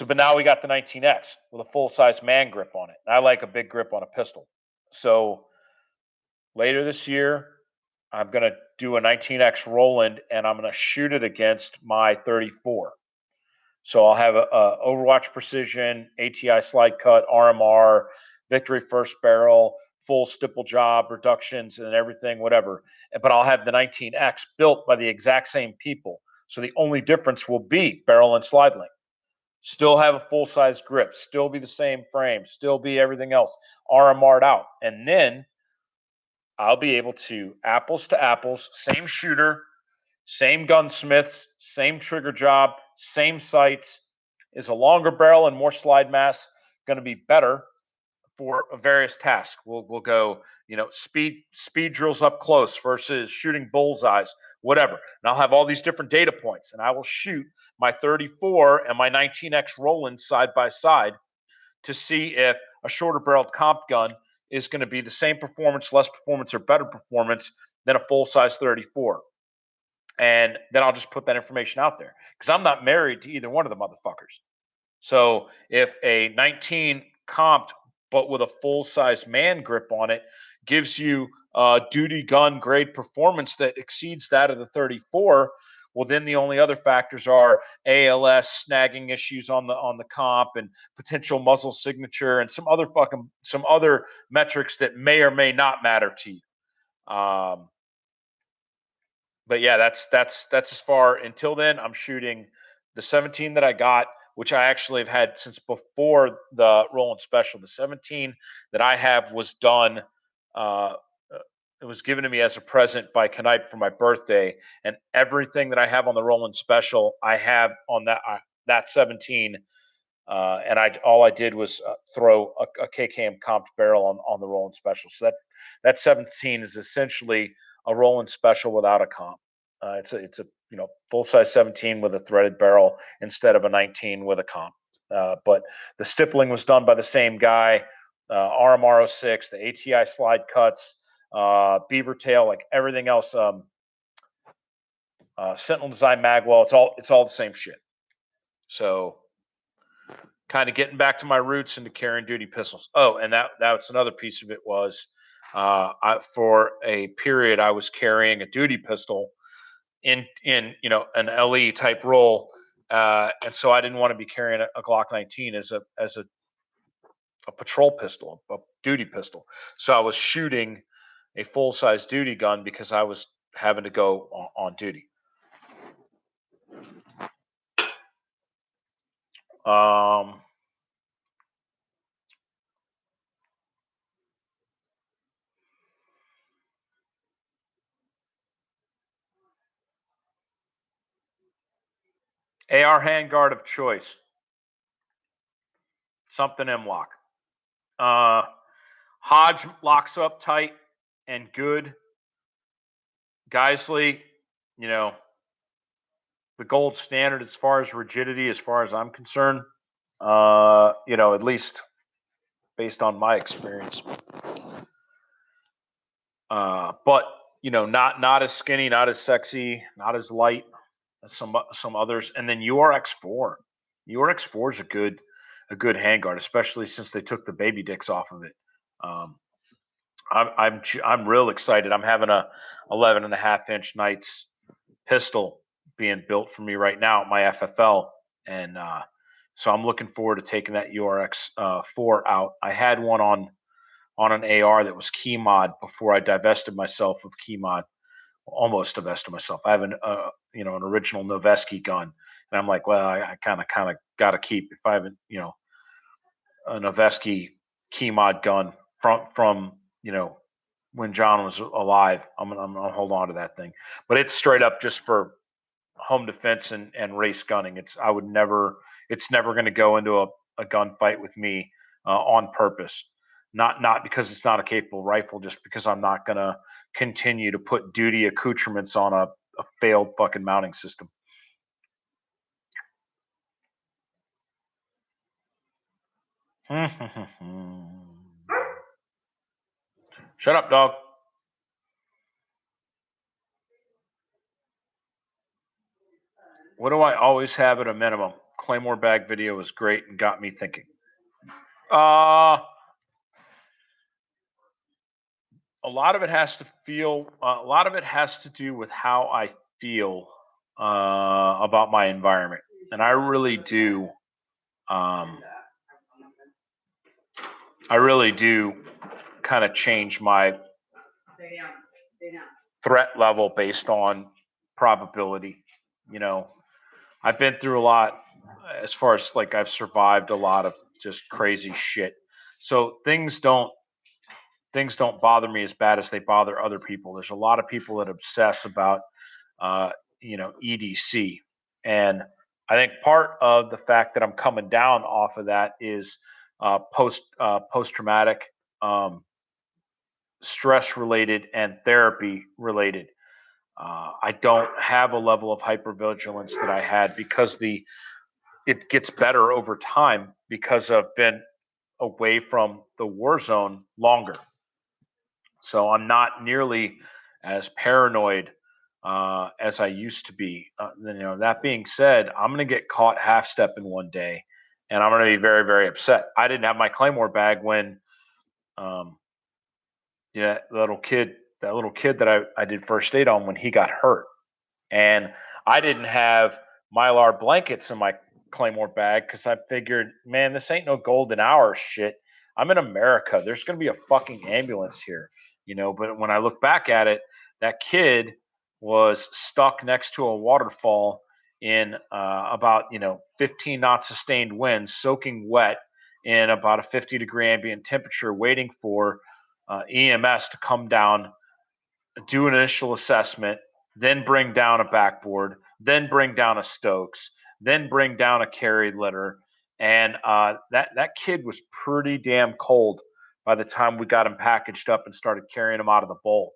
but now we got the 19X with a full size man grip on it. And I like a big grip on a pistol. So later this year, I'm going to do a 19X Roland and I'm going to shoot it against my 34. So I'll have a Overwatch Precision, ATI slide cut, RMR, Victory first barrel, full stipple job, reductions and everything, whatever. But I'll have the 19X built by the exact same people. So the only difference will be barrel and slide length. Still have a full size grip, still be the same frame, still be everything else RMR'd out. And then I'll be able to apples, same shooter, same gunsmiths, same trigger job, same sights. Is a longer barrel and more slide mass going to be better for various tasks? We'll go, speed drills up close versus shooting bullseyes, whatever. And I'll have all these different data points, and I will shoot my 34 and my 19X Roland side by side to see if a shorter barreled comp gun is going to be the same performance, less performance, or better performance than a full size 34. And then I'll just put that information out there because I'm not married to either one of the motherfuckers. So if a 19 comped but with a full size man grip on it gives you duty gun grade performance that exceeds that of the 34, well then the only other factors are ALS snagging issues on the comp and potential muzzle signature and some other metrics that may or may not matter to you. But yeah, that's as far. Until then, I'm shooting the 17 that I got, which I actually have had since before the Roland Special. The 17 that I have was done. Uh, uh, it was given to me as a present by Knipe for my birthday, and everything that I have on the Roland Special, I have on that 17. And all I did was throw a KKM comped barrel on the Roland Special. So that 17 is essentially a Roland Special without a comp. It's a full size 17 with a threaded barrel instead of a 19 with a comp. But the stippling was done by the same guy. RMR06, the ATI slide cuts, beaver tail, like everything else. Sentinel Design Magwell. It's all the same shit. So kind of getting back to my roots into carrying duty pistols. Oh, and that's another piece of it was for a period I was carrying a duty pistol in an LE type role, and so I didn't want to be carrying a Glock 19 as a patrol pistol, a duty pistol. So I was shooting a full size duty gun because I was having to go on duty. AR handguard of choice, something M-lock. Hodge locks up tight and good. Geisley, the gold standard as far as rigidity, as far as I'm concerned. At least based on my experience. But not as skinny, not as sexy, not as light as some others. And then URX4. URX4 is a good handguard, especially since they took the baby dicks off of it. I'm real excited. I'm having a 11.5-inch Knights pistol being built for me right now at my FFL, and so I'm looking forward to taking that URX 4 out. I had one on an AR that was key mod before I divested myself of key mod. Almost divested myself. I have an original Noveski gun, and I'm like, well, I kind of got to keep if I have a Noveski key mod gun from when John was alive. I'm gonna hold on to that thing, but it's straight up just for home defense and race gunning. It's never going to go into a gunfight with me on purpose. Not because it's not a capable rifle, just because I'm not going to continue to put duty accoutrements on a failed fucking mounting system. Shut up, dog. What do I always have at a minimum? Claymore bag video was great and got me thinking. A lot of it has to feel. A lot of it has to do with how I feel about my environment, and I really do. I really do kind of change my threat level based on probability. I've been through a lot as far as like I've survived a lot of just crazy shit. So things don't bother me as bad as they bother other people. There's a lot of people that obsess about EDC, and I think part of the fact that I'm coming down off of that is post traumatic stress related and therapy related. I don't have a level of hypervigilance that I had because it gets better over time because I've been away from the war zone longer. So I'm not nearly as paranoid as I used to be. That being said, I'm going to get caught half stepping one day, and I'm going to be very, very upset. I didn't have my Claymore bag when, that little kid that I did first aid on when he got hurt, and I didn't have Mylar blankets in my Claymore bag because I figured, man, this ain't no golden hour shit. I'm in America. There's going to be a fucking ambulance here, But when I look back at it, that kid was stuck next to a waterfall in about 15 knot sustained winds, soaking wet in about a 50-degree ambient temperature, waiting for EMS to come down, do an initial assessment, then bring down a backboard, then bring down a Stokes, then bring down a carry litter. And that kid was pretty damn cold by the time we got him packaged up and started carrying him out of the bowl.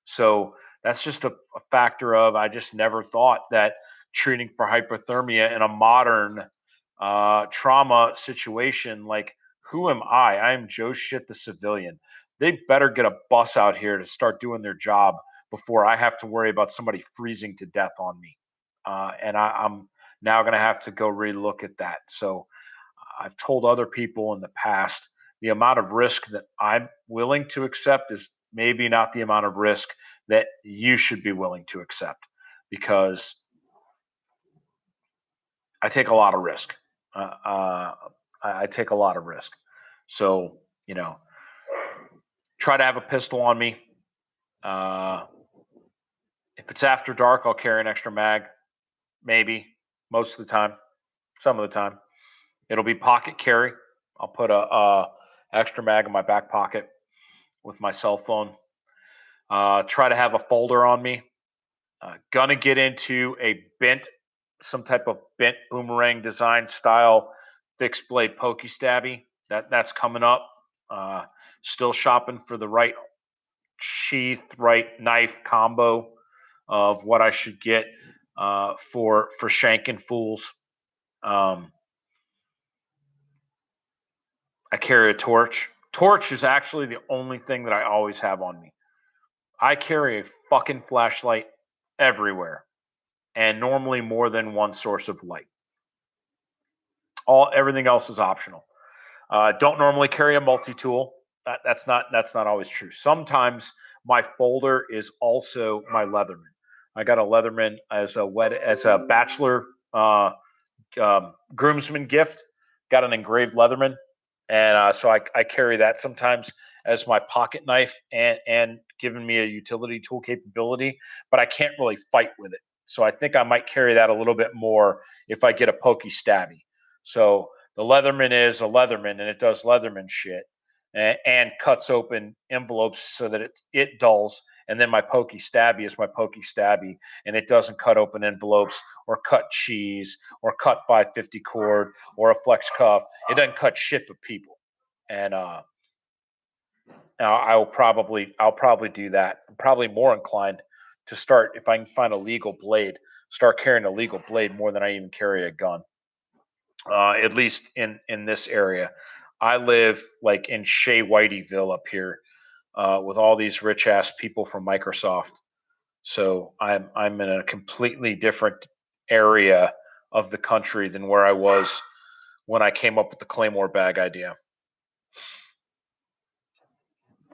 So that's just a factor of, I just never thought that treating for hypothermia in a modern trauma situation, like, who am I? I am Joe Shit, the civilian. They better get a bus out here to start doing their job before I have to worry about somebody freezing to death on me. And I'm now going to have to go relook at that. So I've told other people in the past the amount of risk that I'm willing to accept is maybe not the amount of risk that you should be willing to accept, because I take a lot of risk. I take a lot of risk. So, try to have a pistol on me. Uh, if it's after dark, I'll carry an extra mag. Maybe. Most of the time. Some of the time. It'll be pocket carry. I'll put a extra mag in my back pocket with my cell phone. Try to have a folder on me. Gonna get into some type of bent boomerang design style fixed blade pokey stabby. That's coming up. Still shopping for the right sheath, right knife combo of what I should get for shanking fools. I carry a torch. Torch is actually the only thing that I always have on me. I carry a fucking flashlight everywhere, and normally more than one source of light. Everything else is optional. Don't normally carry a multi-tool. That's not always true. Sometimes my folder is also my Leatherman. I got a Leatherman as a bachelor groomsman gift. Got an engraved Leatherman, and so I carry that sometimes as my pocket knife, and giving me a utility tool capability. But I can't really fight with it, so I think I might carry that a little bit more if I get a pokey stabby. So the Leatherman is a Leatherman, and it does Leatherman shit, and cuts open envelopes so that it dulls. And then my pokey stabby is my pokey stabby, and it doesn't cut open envelopes or cut cheese or cut 550 cord or a flex cuff. It doesn't cut shit but people. And I'll probably do that. I'm probably more inclined to start, if I can find a legal blade, start carrying a legal blade more than I even carry a gun. At least in this area. I live like in Shea Whiteyville up here, with all these rich ass people from Microsoft. So I'm in a completely different area of the country than where I was when I came up with the Claymore bag idea.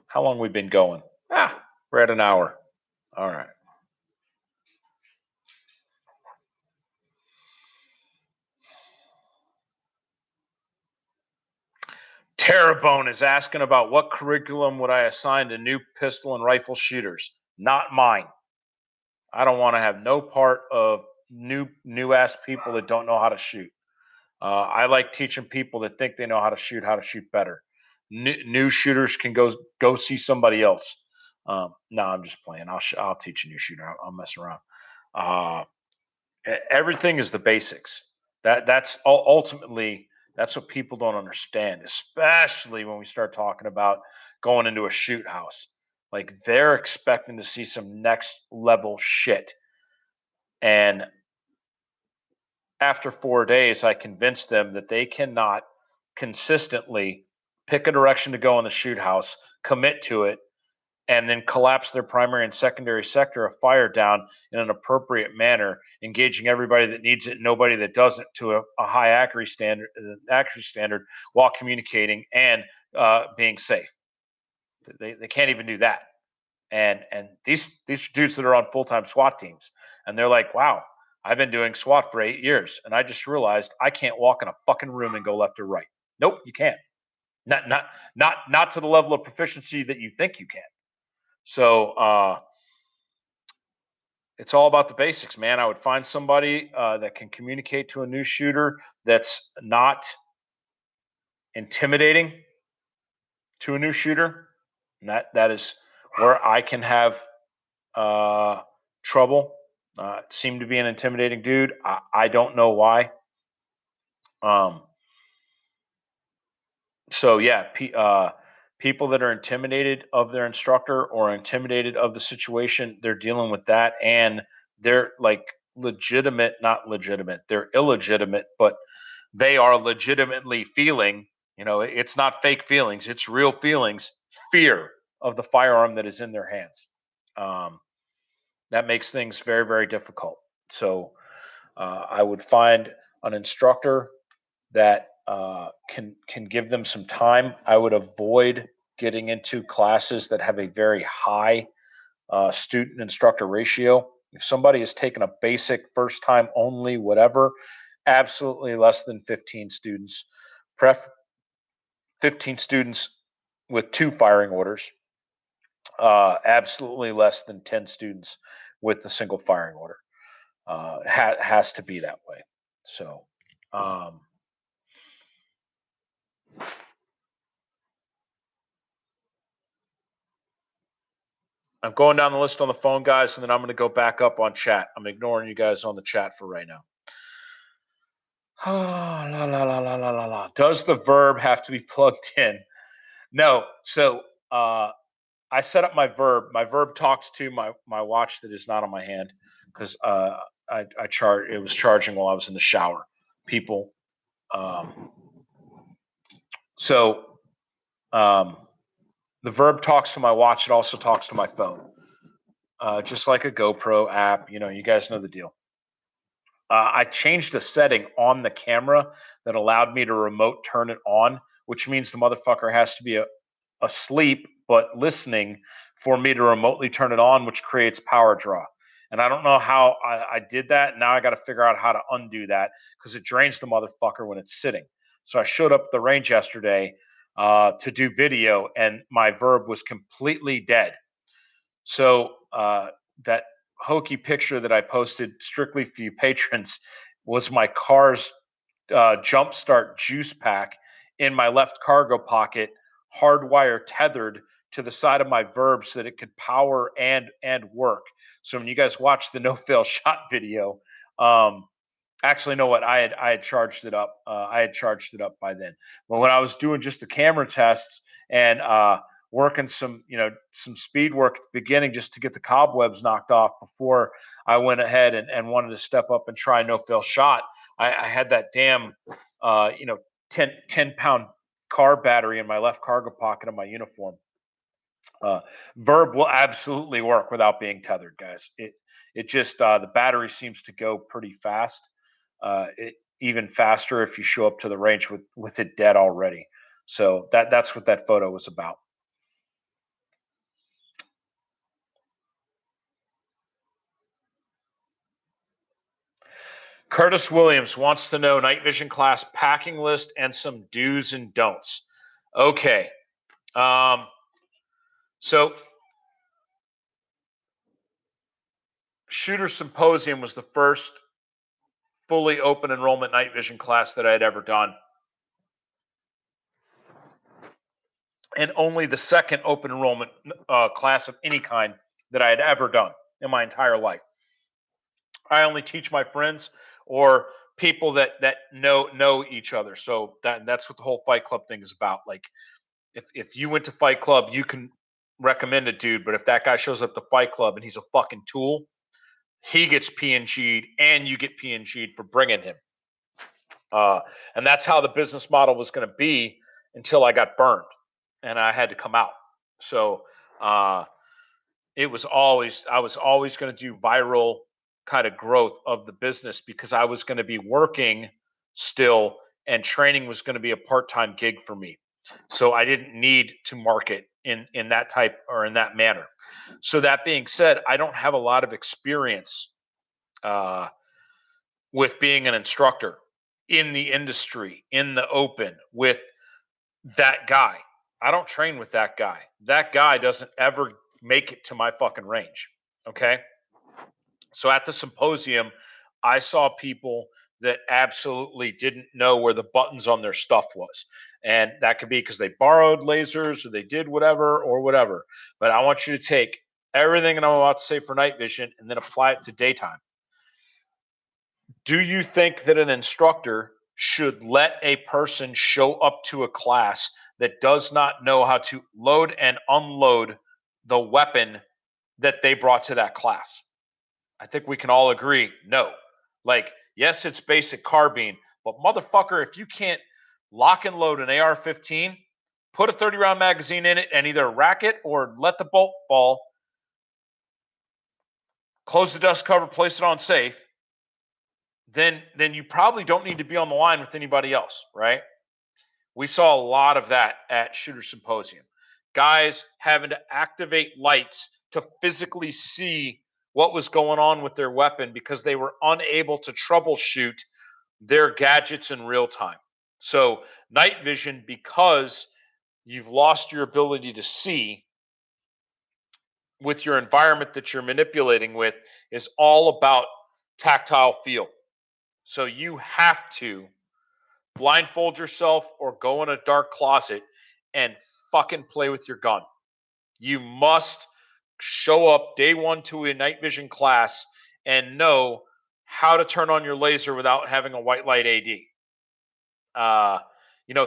How long we been going? We're at an hour. All right. Terrebone is asking about what curriculum would I assign to new pistol and rifle shooters. Not mine. I don't want to have no part of new ass people that don't know how to shoot. I like teaching people that think they know how to shoot better. New shooters can go see somebody else. No, I'm just playing. I'll teach a new shooter. I'll mess around. Uh, Everything is the basics. That's ultimately that's what people don't understand, especially when we start talking about going into a shoot house. Like, they're expecting to see some next level shit, and after 4 days, I convinced them that they cannot consistently pick a direction to go in the shoot house, commit to it, and then collapse their primary and secondary sector of fire down in an appropriate manner, engaging everybody that needs it, nobody that doesn't, to a high accuracy standard, while communicating and being safe. They can't even do that. And these dudes that are on full-time SWAT teams, and they're like, wow, I've been doing SWAT for 8 years, and I just realized I can't walk in a fucking room and go left or right. Nope, you can't. Not to the level of proficiency that you think you can. So it's all about the basics, man. I would find somebody that can communicate to a new shooter that's not intimidating to a new shooter. And that is where I can have trouble. Seem to be an intimidating dude. I don't know why. So yeah, people that are intimidated of their instructor or intimidated of the situation, they're dealing with that, and they're like legitimate, not legitimate. They're illegitimate, but they are legitimately feeling. It's not fake feelings; it's real feelings. Fear of the firearm that is in their hands. Um, that makes things very, very difficult. So I would find an instructor that can give them some time. I would avoid getting into classes that have a very high student instructor ratio. If somebody has taken a basic first time only, whatever, absolutely less than 15 students. Pref 15 students with 2 firing orders. Absolutely less than 10 students with a single firing order. Has to be that way. So, um, I'm going down the list on the phone, guys, and then I'm going to go back up on chat. I'm ignoring you guys on the chat for right now. La, la, la, la, la, la, la. Does the verb have to be plugged in? No. So I set up my verb. My verb talks to my watch that is not on my hand because I charge. It was charging while I was in the shower. People. Um, so um, the verb talks to my watch. It also talks to my phone, just like a GoPro app. You guys know the deal. I changed a setting on the camera that allowed me to remote turn it on, which means the motherfucker has to be asleep but listening for me to remotely turn it on, which creates power draw. And I don't know how I did that. Now I got to figure out how to undo that because it drains the motherfucker when it's sitting. So I showed up at the range yesterday to do video, and my verb was completely dead. So that hokey picture that I posted strictly for you patrons was my car's jumpstart juice pack in my left cargo pocket, hardwire tethered to the side of my verb so that it could power and work. So when you guys watch the no fail shot video, actually, know what? I had charged it up. I had charged it up by then. But when I was doing just the camera tests and working some speed work at the beginning just to get the cobwebs knocked off before I went ahead and wanted to step up and try no fail shot, I had that damn 10 pound car battery in my left cargo pocket of my uniform. Verb will absolutely work without being tethered, guys. It just the battery seems to go pretty fast. It even faster if you show up to the range with it dead already. So that's what that photo was about. Curtis Williams wants to know night vision class packing list and some do's and don'ts. Okay. So Shooter Symposium was the first fully open enrollment night vision class that I had ever done. And only the second open enrollment class of any kind that I had ever done in my entire life. I only teach my friends or people that know each other. So that's what the whole Fight Club thing is about. Like if you went to Fight Club, you can recommend a dude, but if that guy shows up to Fight Club and he's a fucking tool, he gets PNG'd and you get PNG'd for bringing him. And that's how the business model was going to be until I got burned and I had to come out. So I was always going to do viral kind of growth of the business because I was going to be working still and training was going to be a part-time gig for me. So I didn't need to market in that type or in that manner. So that being said, I don't have a lot of experience with being an instructor in the industry, in the open, with that guy. I don't train with that guy. That guy doesn't ever make it to my fucking range. Okay. So at the symposium, I saw people that absolutely didn't know where the buttons on their stuff was. And that could be because they borrowed lasers or they did whatever or whatever. But I want you to take everything that I'm about to say for night vision and then apply it to daytime. Do you think that an instructor should let a person show up to a class that does not know how to load and unload the weapon that they brought to that class? I think we can all agree, no. Like, yes, it's basic carbine, but motherfucker, if you can't lock and load an AR-15, put a 30-round magazine in it and either rack it or let the bolt fall, close the dust cover, place it on safe, then you probably don't need to be on the line with anybody else, right? We saw a lot of that at Shooter Symposium. Guys having to activate lights to physically see what was going on with their weapon because they were unable to troubleshoot their gadgets in real time. So, night vision, because you've lost your ability to see with your environment that you're manipulating with, is all about tactile feel. So, you have to blindfold yourself or go in a dark closet and fucking play with your gun. You must show up day one to a night vision class and know how to turn on your laser without having a white light AD.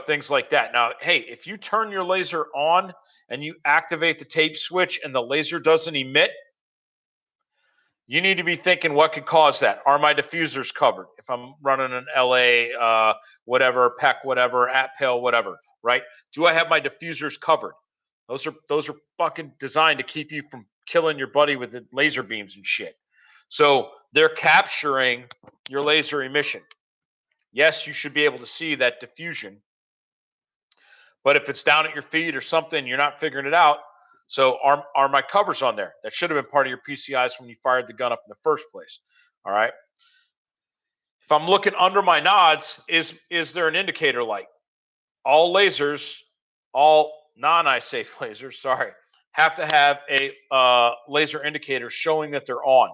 Things like that. Now, hey, if you turn your laser on and you activate the tape switch and the laser doesn't emit, you need to be thinking what could cause that. Are my diffusers covered? If I'm running an LA, whatever, PEC, whatever, AtPale, whatever, right? Do I have my diffusers covered? Those are fucking designed to keep you from killing your buddy with the laser beams and shit. So they're capturing your laser emission. Yes, you should be able to see that diffusion, but if it's down at your feet or something, you're not figuring it out. So are my covers on there? That should have been part of your PCIs when you fired the gun up in the first place. All right. If I'm looking under my nods, is there an indicator light? All lasers, all non-eye safe lasers, sorry, have to have a laser indicator showing that they're on.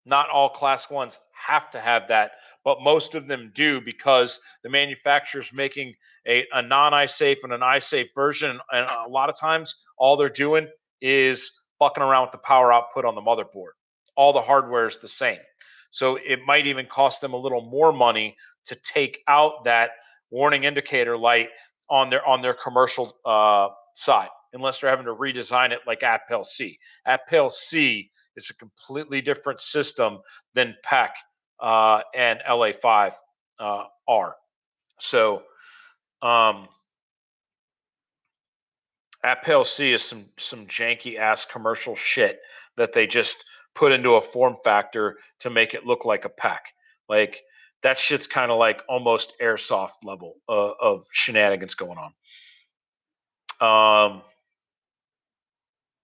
Not all class ones have to have that, but most of them do because the manufacturer's making a non-eye safe and an eye safe version. And a lot of times, all they're doing is fucking around with the power output on the motherboard. All the hardware is the same. So it might even cost them a little more money to take out that warning indicator light on their commercial side, unless they're having to redesign it like AtPale C. AtPale C is a completely different system than PEC and LA5 are. So AtPale C is some janky ass commercial shit that they just put into a form factor to make it look like a PEC. Like that shit's kind of like almost airsoft level of shenanigans going on.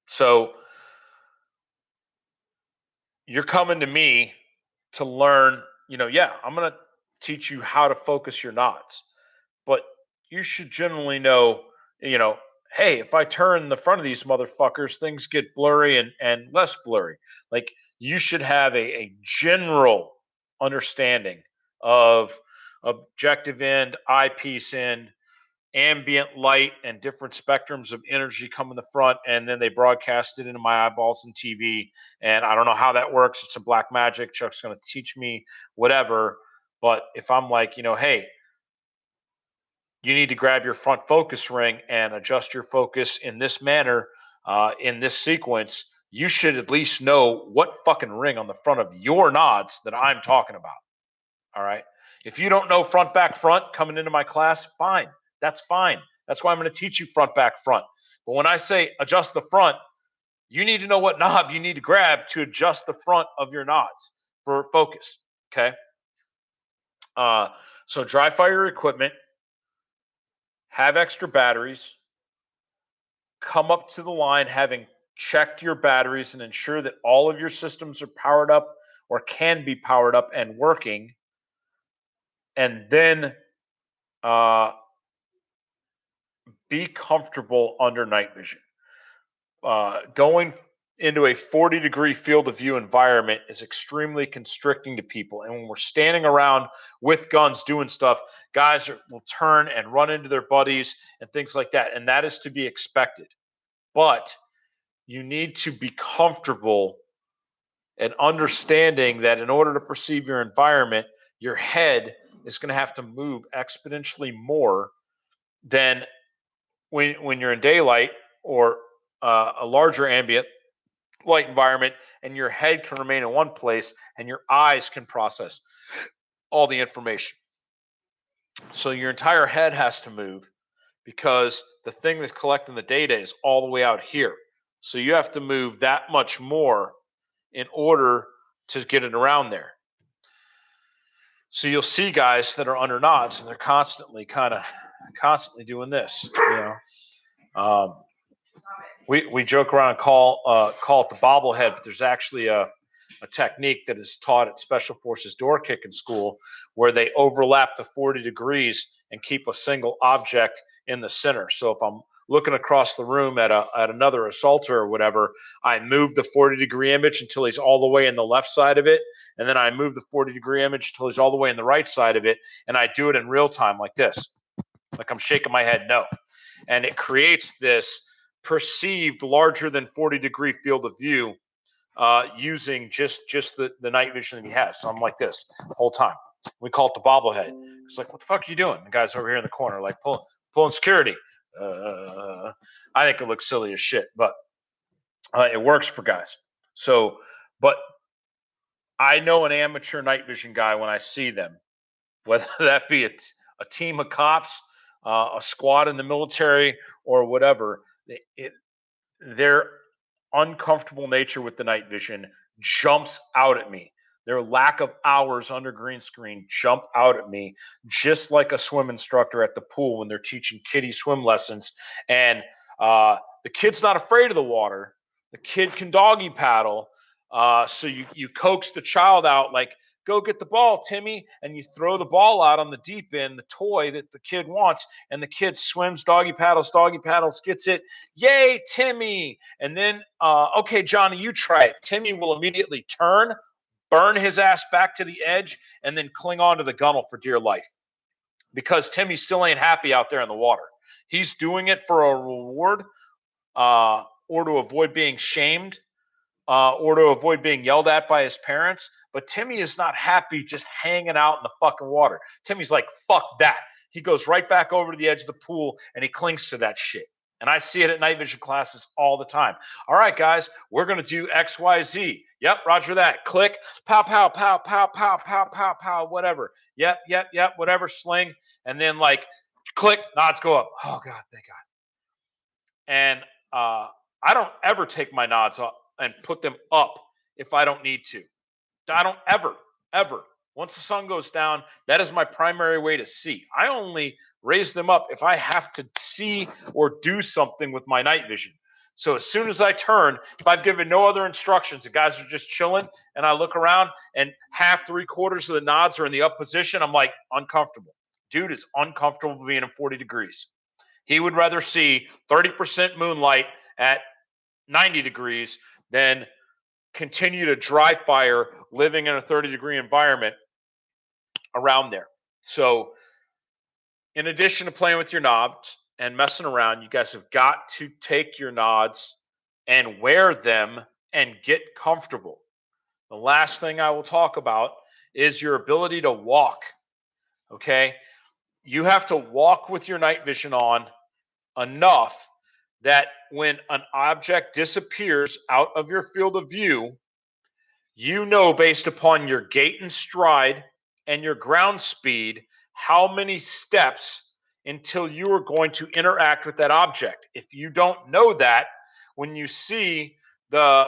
So you're coming to me to learn, I'm going to teach you how to focus your nods. But you should generally know, hey, if I turn the front of these motherfuckers, things get blurry and less blurry. Like you should have a general understanding of objective end, eyepiece end, ambient light and different spectrums of energy come in the front, and then they broadcast it into my eyeballs and TV. And I don't know how that works. It's a black magic. Chuck's going to teach me whatever. But if I'm like, hey, you need to grab your front focus ring and adjust your focus in this manner, in this sequence, you should at least know what fucking ring on the front of your nods that I'm talking about. All right. If you don't know front, back, front coming into my class, fine. That's fine. That's why I'm going to teach you front, back, front. But when I say adjust the front, you need to know what knob you need to grab to adjust the front of your nods for focus. Okay. So dry fire equipment, have extra batteries, come up to the line having checked your batteries and ensure that all of your systems are powered up or can be powered up and working. And then be comfortable under night vision. Going into a 40-degree field of view environment is extremely constricting to people. And when we're standing around with guns doing stuff, guys will turn and run into their buddies and things like that. And that is to be expected. But you need to be comfortable and understanding that in order to perceive your environment, your head is going to have to move exponentially more than when you're in daylight or a larger ambient light environment, and your head can remain in one place and your eyes can process all the information. So your entire head has to move because the thing that's collecting the data is all the way out here. So you have to move that much more in order to get it around there. So you'll see guys that are under nods and they're constantly doing this, we joke around and call it the bobblehead, but there's actually a technique that is taught at Special Forces door kicking school where they overlap the 40 degrees and keep a single object in the center. So if I'm looking across the room at another assaulter or whatever, I move the 40-degree image until he's all the way in the left side of it, and then I move the 40-degree image until he's all the way in the right side of it, and I do it in real time like this, like I'm shaking my head no. And it creates this perceived larger than 40-degree field of view using just the night vision that he has. So I'm like this the whole time. We call it the bobblehead. It's like, what the fuck are you doing? The guy's over here in the corner, like pulling security. I think it looks silly as shit, but it works for guys. So, but I know an amateur night vision guy when I see them, whether that be a team of cops, a squad in the military, or whatever. Their uncomfortable nature with the night vision jumps out at me. Their lack of hours under green screen jump out at me, just like a swim instructor at the pool when they're teaching kiddie swim lessons. And the kid's not afraid of the water. The kid can doggy paddle. So you coax the child out like, go get the ball, Timmy, and you throw the ball out on the deep end, the toy that the kid wants, and the kid swims, doggy paddles, gets it. Yay, Timmy! And then, okay, Johnny, you try it. Timmy will immediately turn, burn his ass back to the edge, and then cling on to the gunnel for dear life. Because Timmy still ain't happy out there in the water. He's doing it for a reward or to avoid being shamed or to avoid being yelled at by his parents. But Timmy is not happy just hanging out in the fucking water. Timmy's like, fuck that. He goes right back over to the edge of the pool and he clings to that shit. And I see it at night vision classes all the time. All right, guys, we're going to do X, Y, Z. Yep, roger that. Click, pow, pow, pow, pow, pow, pow, pow, pow, whatever. Yep, whatever, sling. And then like, click, nods go up. Oh, God, thank God. And I don't ever take my nods up and put them up if I don't need to. I don't ever. Once the sun goes down, that is my primary way to see. I only raise them up if I have to see or do something with my night vision. So as soon as I turn, if I've given no other instructions, the guys are just chilling, and I look around and half, 3/4 of the nods are in the up position, I'm like, uncomfortable. Dude is uncomfortable being in 40 degrees. He would rather see 30% moonlight at 90 degrees than continue to dry fire living in a 30-degree environment around there. So in addition to playing with your knobs and messing around, you guys have got to take your nods and wear them and get comfortable. The last thing I will talk about is your ability to walk. Okay? You have to walk with your night vision on enough that when an object disappears out of your field of view, you know based upon your gait and stride and your ground speed how many steps until you are going to interact with that object. If you don't know that, when you see the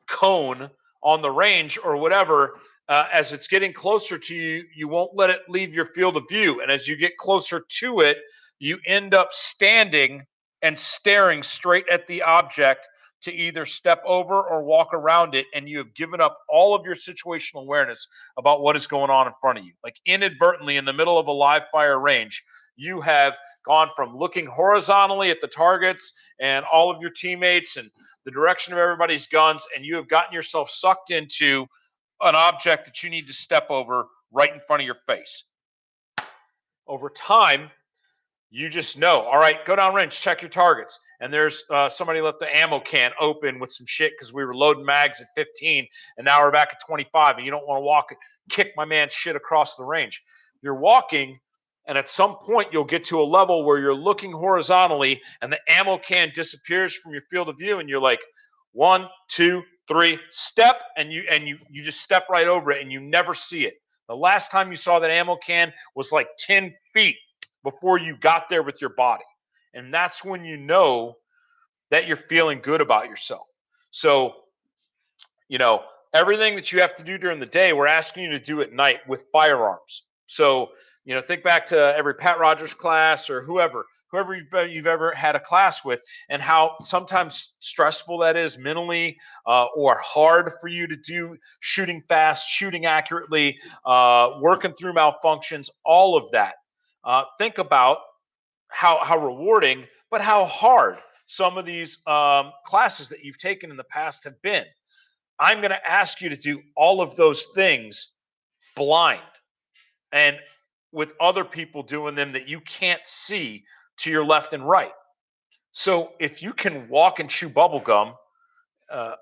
cone on the range or whatever, as it's getting closer to you, you won't let it leave your field of view. And as you get closer to it, you end up standing and staring straight at the object to either step over or walk around it, and you have given up all of your situational awareness about what is going on in front of you. Like inadvertently in the middle of a live fire range, you have gone from looking horizontally at the targets and all of your teammates and the direction of everybody's guns, and you have gotten yourself sucked into an object that you need to step over right in front of your face. Over time, you just know, all right, go down range, check your targets. And there's somebody left the ammo can open with some shit because we were loading mags at 15 and now we're back at 25 and you don't want to walk, kick my man's shit across the range. You're walking, and at some point you'll get to a level where you're looking horizontally and the ammo can disappears from your field of view and you're like, 1, 2, 3, step, and you just step right over it and you never see it. The last time you saw that ammo can was like 10 feet before you got there with your body. And that's when you know that you're feeling good about yourself. So, everything that you have to do during the day, we're asking you to do at night with firearms. So, think back to every Pat Rogers class or whoever you've ever had a class with, and how sometimes stressful that is mentally, or hard for you to do shooting fast, shooting accurately, working through malfunctions, all of that. Think about how rewarding, but how hard some of these classes that you've taken in the past have been. I'm going to ask you to do all of those things blind and with other people doing them that you can't see to your left and right. So if you can walk and chew bubble gum, uh,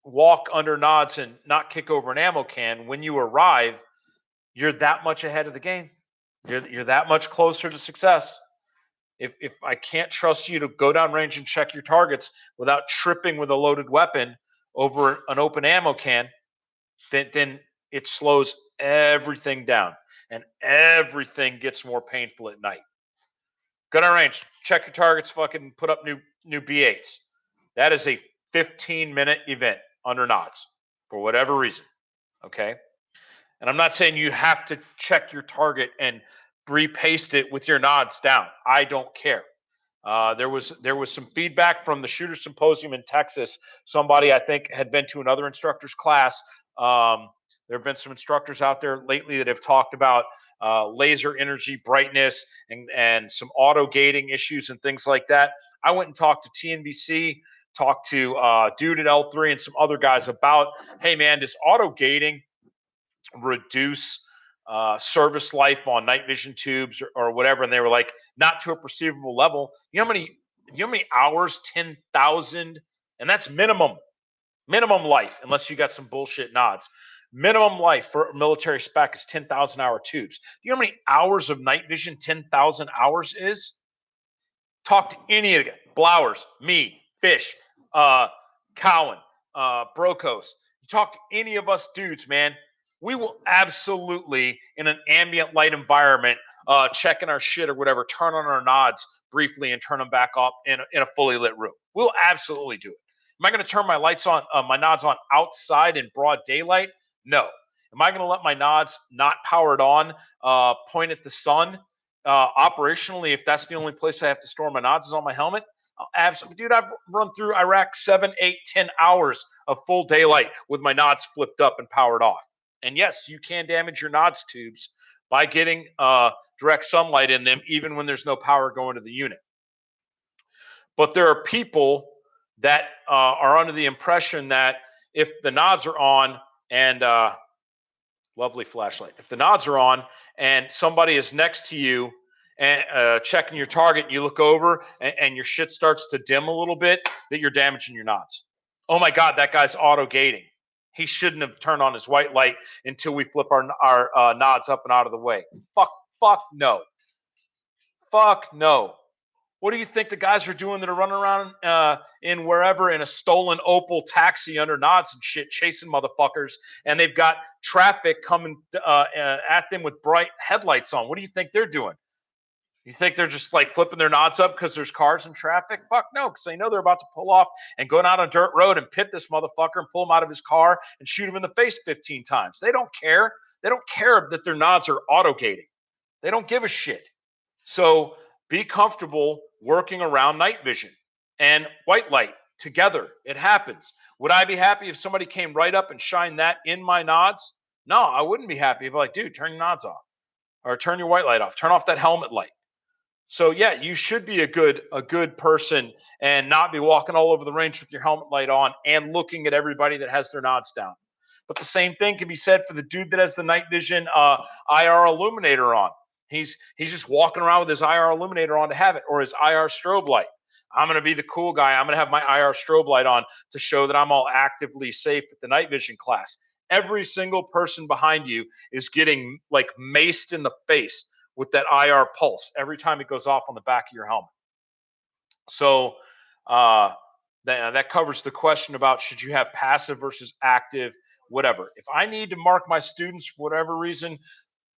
walk under nods and not kick over an ammo can, when you arrive, you're that much ahead of the game. You're that much closer to success. If I can't trust you to go down range and check your targets without tripping with a loaded weapon over an open ammo can, then it slows everything down and everything gets more painful at night. Go down range, check your targets, fucking put up new B8s. That is a 15-minute event under nods for whatever reason. Okay. And I'm not saying you have to check your target and repaste it with your nods down. I don't care. There was some feedback from the Shooter Symposium in Texas. Somebody I think had been to another instructor's class. There have been some instructors out there lately that have talked about laser energy, brightness, and some auto gating issues and things like that. I went and talked to TNBC, talked to Dude at L3 and some other guys about, hey man, does auto gating reduce service life on night vision tubes or whatever? And they were like, not to a perceivable level. You know how many hours? 10,000, and that's minimum life, unless you got some bullshit nods. Minimum life for military spec is 10,000 hour tubes. Do you know how many hours of night vision 10,000 hours is? Talk to any of the guys. Blowers, me, Fish, Cowan, Brokos. You talk to any of us dudes, man. We will absolutely, in an ambient light environment, checking our shit or whatever, turn on our nods briefly and turn them back off in a fully lit room. We'll absolutely do it. Am I going to turn my lights on, my nods on outside in broad daylight? No. Am I going to let my nods not powered on point at the sun? Operationally, if that's the only place I have to store my nods is on my helmet, absolutely, dude. I've run through Iraq 7, 8, 10 hours of full daylight with my nods flipped up and powered off. And yes, you can damage your nods tubes by getting direct sunlight in them, even when there's no power going to the unit. But there are people that are under the impression that if the nods are on and lovely flashlight. If the nods are on and somebody is next to you and checking your target, and you look over and your shit starts to dim a little bit, that you're damaging your nods. Oh my God, that guy's auto gating. He shouldn't have turned on his white light until we flip our nods up and out of the way. Fuck no. Fuck no. What do you think the guys are doing that are running around in wherever in a stolen Opel taxi under nods and shit, chasing motherfuckers, and they've got traffic coming at them with bright headlights on? What do you think they're doing? You think they're just like flipping their nods up because there's cars in traffic? Fuck no, because they know they're about to pull off and go down a dirt road and pit this motherfucker and pull him out of his car and shoot him in the face 15 times. They don't care. They don't care that their nods are auto gating. They don't give a shit. So be comfortable working around night vision and white light. together. It happens. Would I be happy if somebody came right up and shined that in my nods? No, I wouldn't be happy. I'd be like, dude, turn your nods off or turn your white light off. Turn off that helmet light. So yeah, you should be a good person and not be walking all over the range with your helmet light on and looking at everybody that has their nods down. But the same thing can be said for the dude that has the night vision IR illuminator on. He's just walking around with his IR illuminator on to have it, or his IR strobe light. I'm going to be the cool guy. I'm going to have my IR strobe light on to show that I'm all actively safe at the night vision class. Every single person behind you is getting like maced in the face with that IR pulse every time it goes off on the back of your helmet. So that covers the question about should you have passive versus active, whatever. If I need to mark my students for whatever reason,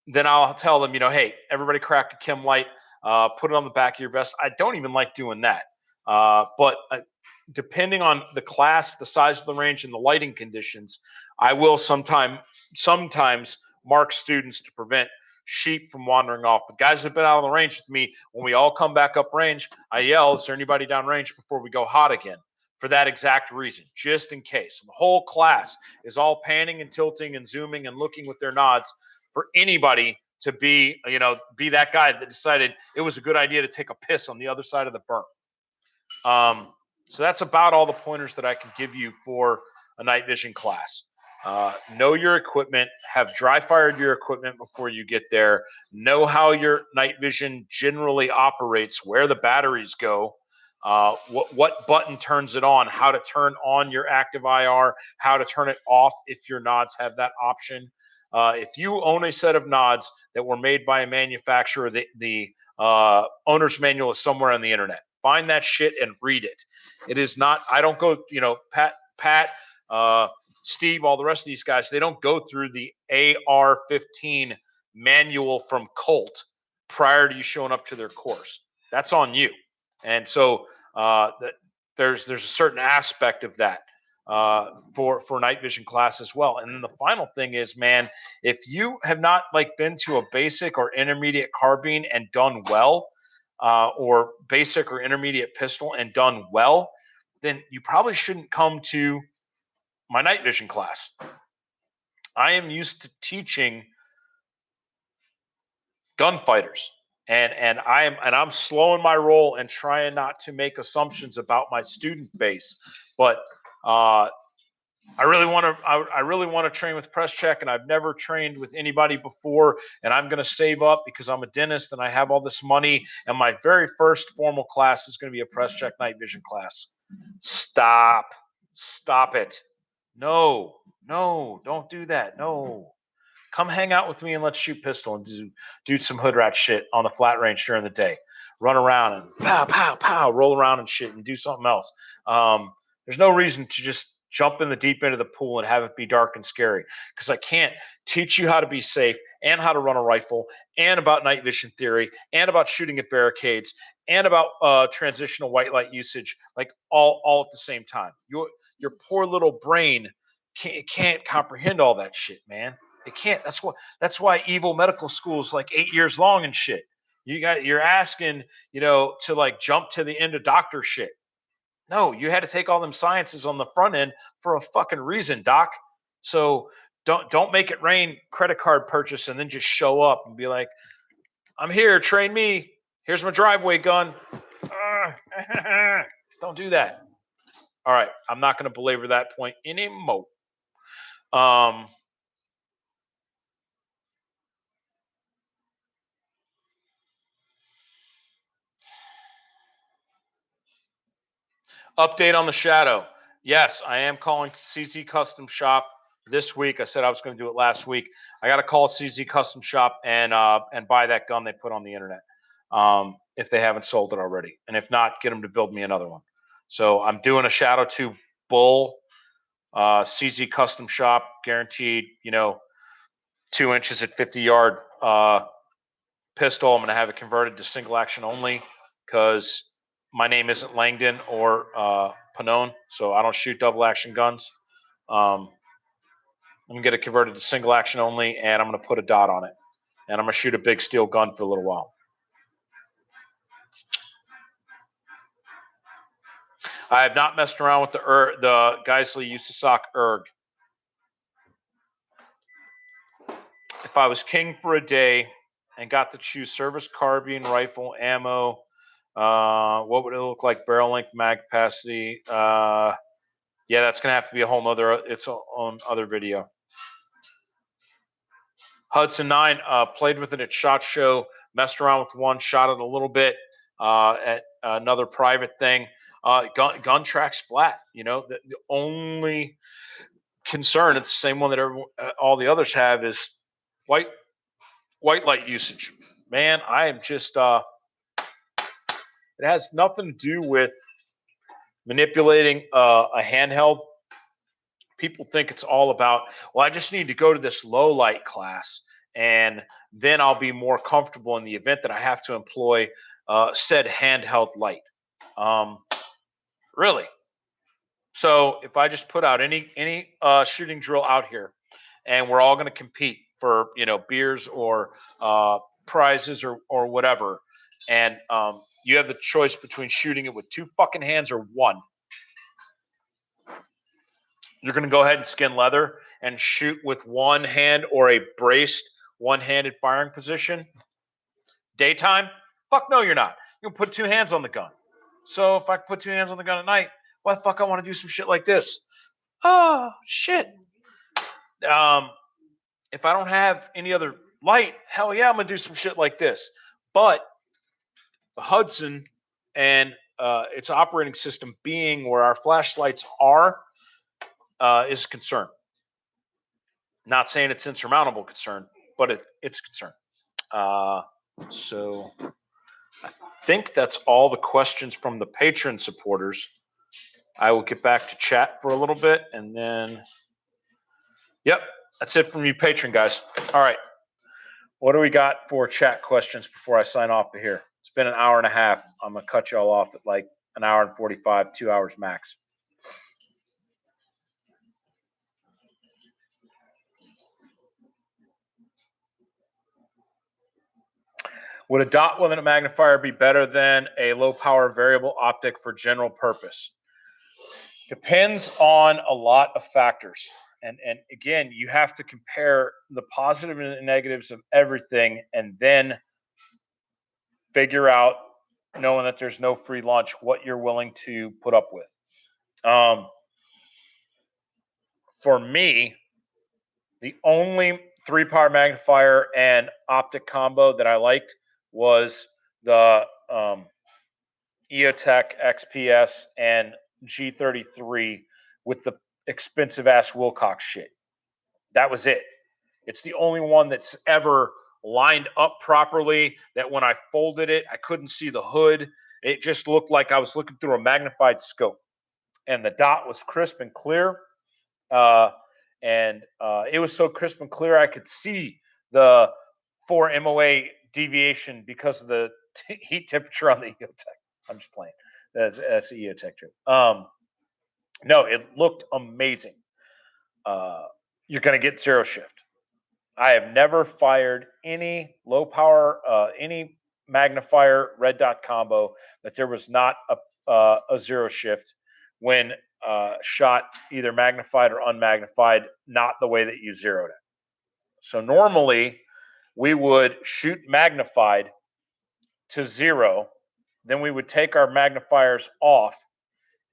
then I'll tell them, hey, everybody crack a chem light, put it on the back of your vest. I don't even like doing that. But depending on the class, the size of the range, and the lighting conditions, I will sometimes mark students to prevent sheep from wandering off. But guys that have been out on the range with me, when we all come back up range, I yell, is there anybody down range before we go hot again? For that exact reason, just in case. The whole class is all panning and tilting and zooming and looking with their nods for anybody to be that guy that decided it was a good idea to take a piss on the other side of the berm. So that's about all the pointers that I can give you for a night vision class. Know your equipment, have dry fired your equipment before you get there, know how your night vision generally operates, where the batteries go, what button turns it on, how to turn on your active IR, how to turn it off if your nods have that option. If you own a set of nods that were made by a manufacturer, the owner's manual is somewhere on the internet. Find that shit and read it. It is not, I don't go, Pat, Steve, all the rest of these guys, they don't go through the AR-15 manual from Colt prior to you showing up to their course. That's on you. And so there's a certain aspect of that for night vision class as well. And then the final thing is, man, if you have not been to a basic or intermediate carbine and done well, or basic or intermediate pistol and done well, then you probably shouldn't come to my night vision class. I am used to teaching gunfighters, and I'm slowing my roll and trying not to make assumptions about my student base, but I really want to train with Presscheck, and I've never trained with anybody before, and I'm going to save up because I'm a dentist and I have all this money, and my very first formal class is going to be a Presscheck night vision class. Stop it. No, don't do that. No. Come hang out with me and let's shoot pistol and do some hood rat shit on the flat range during the day. Run around and pow, pow, pow, roll around and shit and do something else. There's no reason to just jump in the deep end of the pool and have it be dark and scary, because I can't teach you how to be safe and how to run a rifle and about night vision theory and about shooting at barricades and about transitional white light usage, all at the same time. Your poor little brain can't comprehend all that shit, man. It can't. That's why evil medical school is 8 years long and shit. You're asking, to jump to the end of doctor shit. No, you had to take all them sciences on the front end for a fucking reason, doc. So don't make it rain credit card purchase and then just show up and be like, I'm here, train me. Here's my driveway gun. Don't do that. All right, I'm not going to belabor that point anymore. Update on the Shadow. Yes, I am calling CZ Custom Shop this week. I said I was going to do it last week. I got to call CZ Custom Shop and buy that gun they put on the internet, if they haven't sold it already, and if not, get them to build me another one. So I'm doing a Shadow 2 Bull, CZ Custom Shop, guaranteed. 2 inches at 50-yard pistol. I'm going to have it converted to single action only because my name isn't Langdon or Panone, so I don't shoot double action guns. I'm going to get it converted to single action only, and I'm going to put a dot on it. And I'm going to shoot a big steel gun for a little while. I have not messed around with the Geissele USASOC ERG. If I was king for a day and got to choose service carbine, rifle, ammo, what would it look like? Barrel length, mag capacity. Yeah, that's gonna have to be a whole nother. It's on other video. Hudson 9 played with it at SHOT Show, messed around with one, shot it a little bit at another private thing. Gun tracks flat. You know, the only concern, it's the same one that all the others have, is white light usage. Man, I am just it has nothing to do with manipulating a handheld. People think it's all about, well, I just need to go to this low light class and then I'll be more comfortable in the event that I have to employ said handheld light. Really? So if I just put out any shooting drill out here, and we're all going to compete for beers or prizes or whatever, and you have the choice between shooting it with two fucking hands or one, you're going to go ahead and skin leather and shoot with one hand or a braced one-handed firing position. Daytime? Fuck no, you're not. You can put two hands on the gun. So if I put two hands on the gun at night, why the fuck I want to do some shit like this? Oh, shit. If I don't have any other light, hell yeah, I'm going to do some shit like this. But the Hudson and its operating system being where our flashlights are is a concern. Not saying it's insurmountable concern, but it's a concern. So I think that's all the questions from the patron supporters. I will get back to chat for a little bit, and then, yep, that's it from you patron guys. All right. What do we got for chat questions before I sign off of here? It's been an hour and a half. I'm going to cut y'all off at like an hour and 45, 2 hours max. Would a dot with a magnifier be better than a low power variable optic for general purpose? Depends on a lot of factors. And again, you have to compare the positive and negatives of everything and then figure out, knowing that there's no free lunch, what you're willing to put up with. For me, the only 3-power magnifier and optic combo that I liked was the EOTech XPS and G33 with the expensive ass Wilcox shit. That was it. It's the only one that's ever lined up properly, that when I folded it, I couldn't see the hood. It just looked like I was looking through a magnified scope. And the dot was crisp and clear. It was so crisp and clear I could see the 4 MOA deviation because of the heat temperature on the EOTech. I'm just playing. That's the EOTech too. No, it looked amazing. You're going to get zero shift. I have never fired any low power, any magnifier red dot combo that there was not a zero shift when shot either magnified or unmagnified, not the way that you zeroed it. So normally we would shoot magnified to zero, then we would take our magnifiers off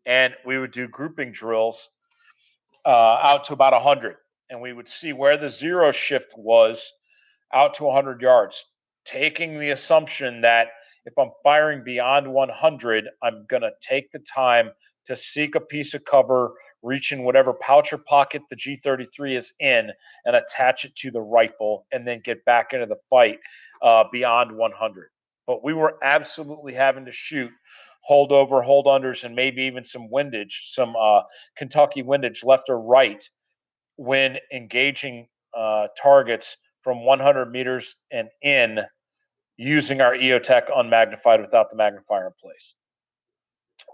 and we would do grouping drills out to about 100, and we would see where the zero shift was out to 100 yards, taking the assumption that if I'm firing beyond 100, I'm going to take the time to seek a piece of cover, reach in whatever pouch or pocket the G33 is in, and attach it to the rifle, and then get back into the fight beyond 100. But we were absolutely having to shoot hold over, hold unders, and maybe even some windage, some Kentucky windage left or right when engaging targets from 100 meters and in, using our EOTech unmagnified without the magnifier in place.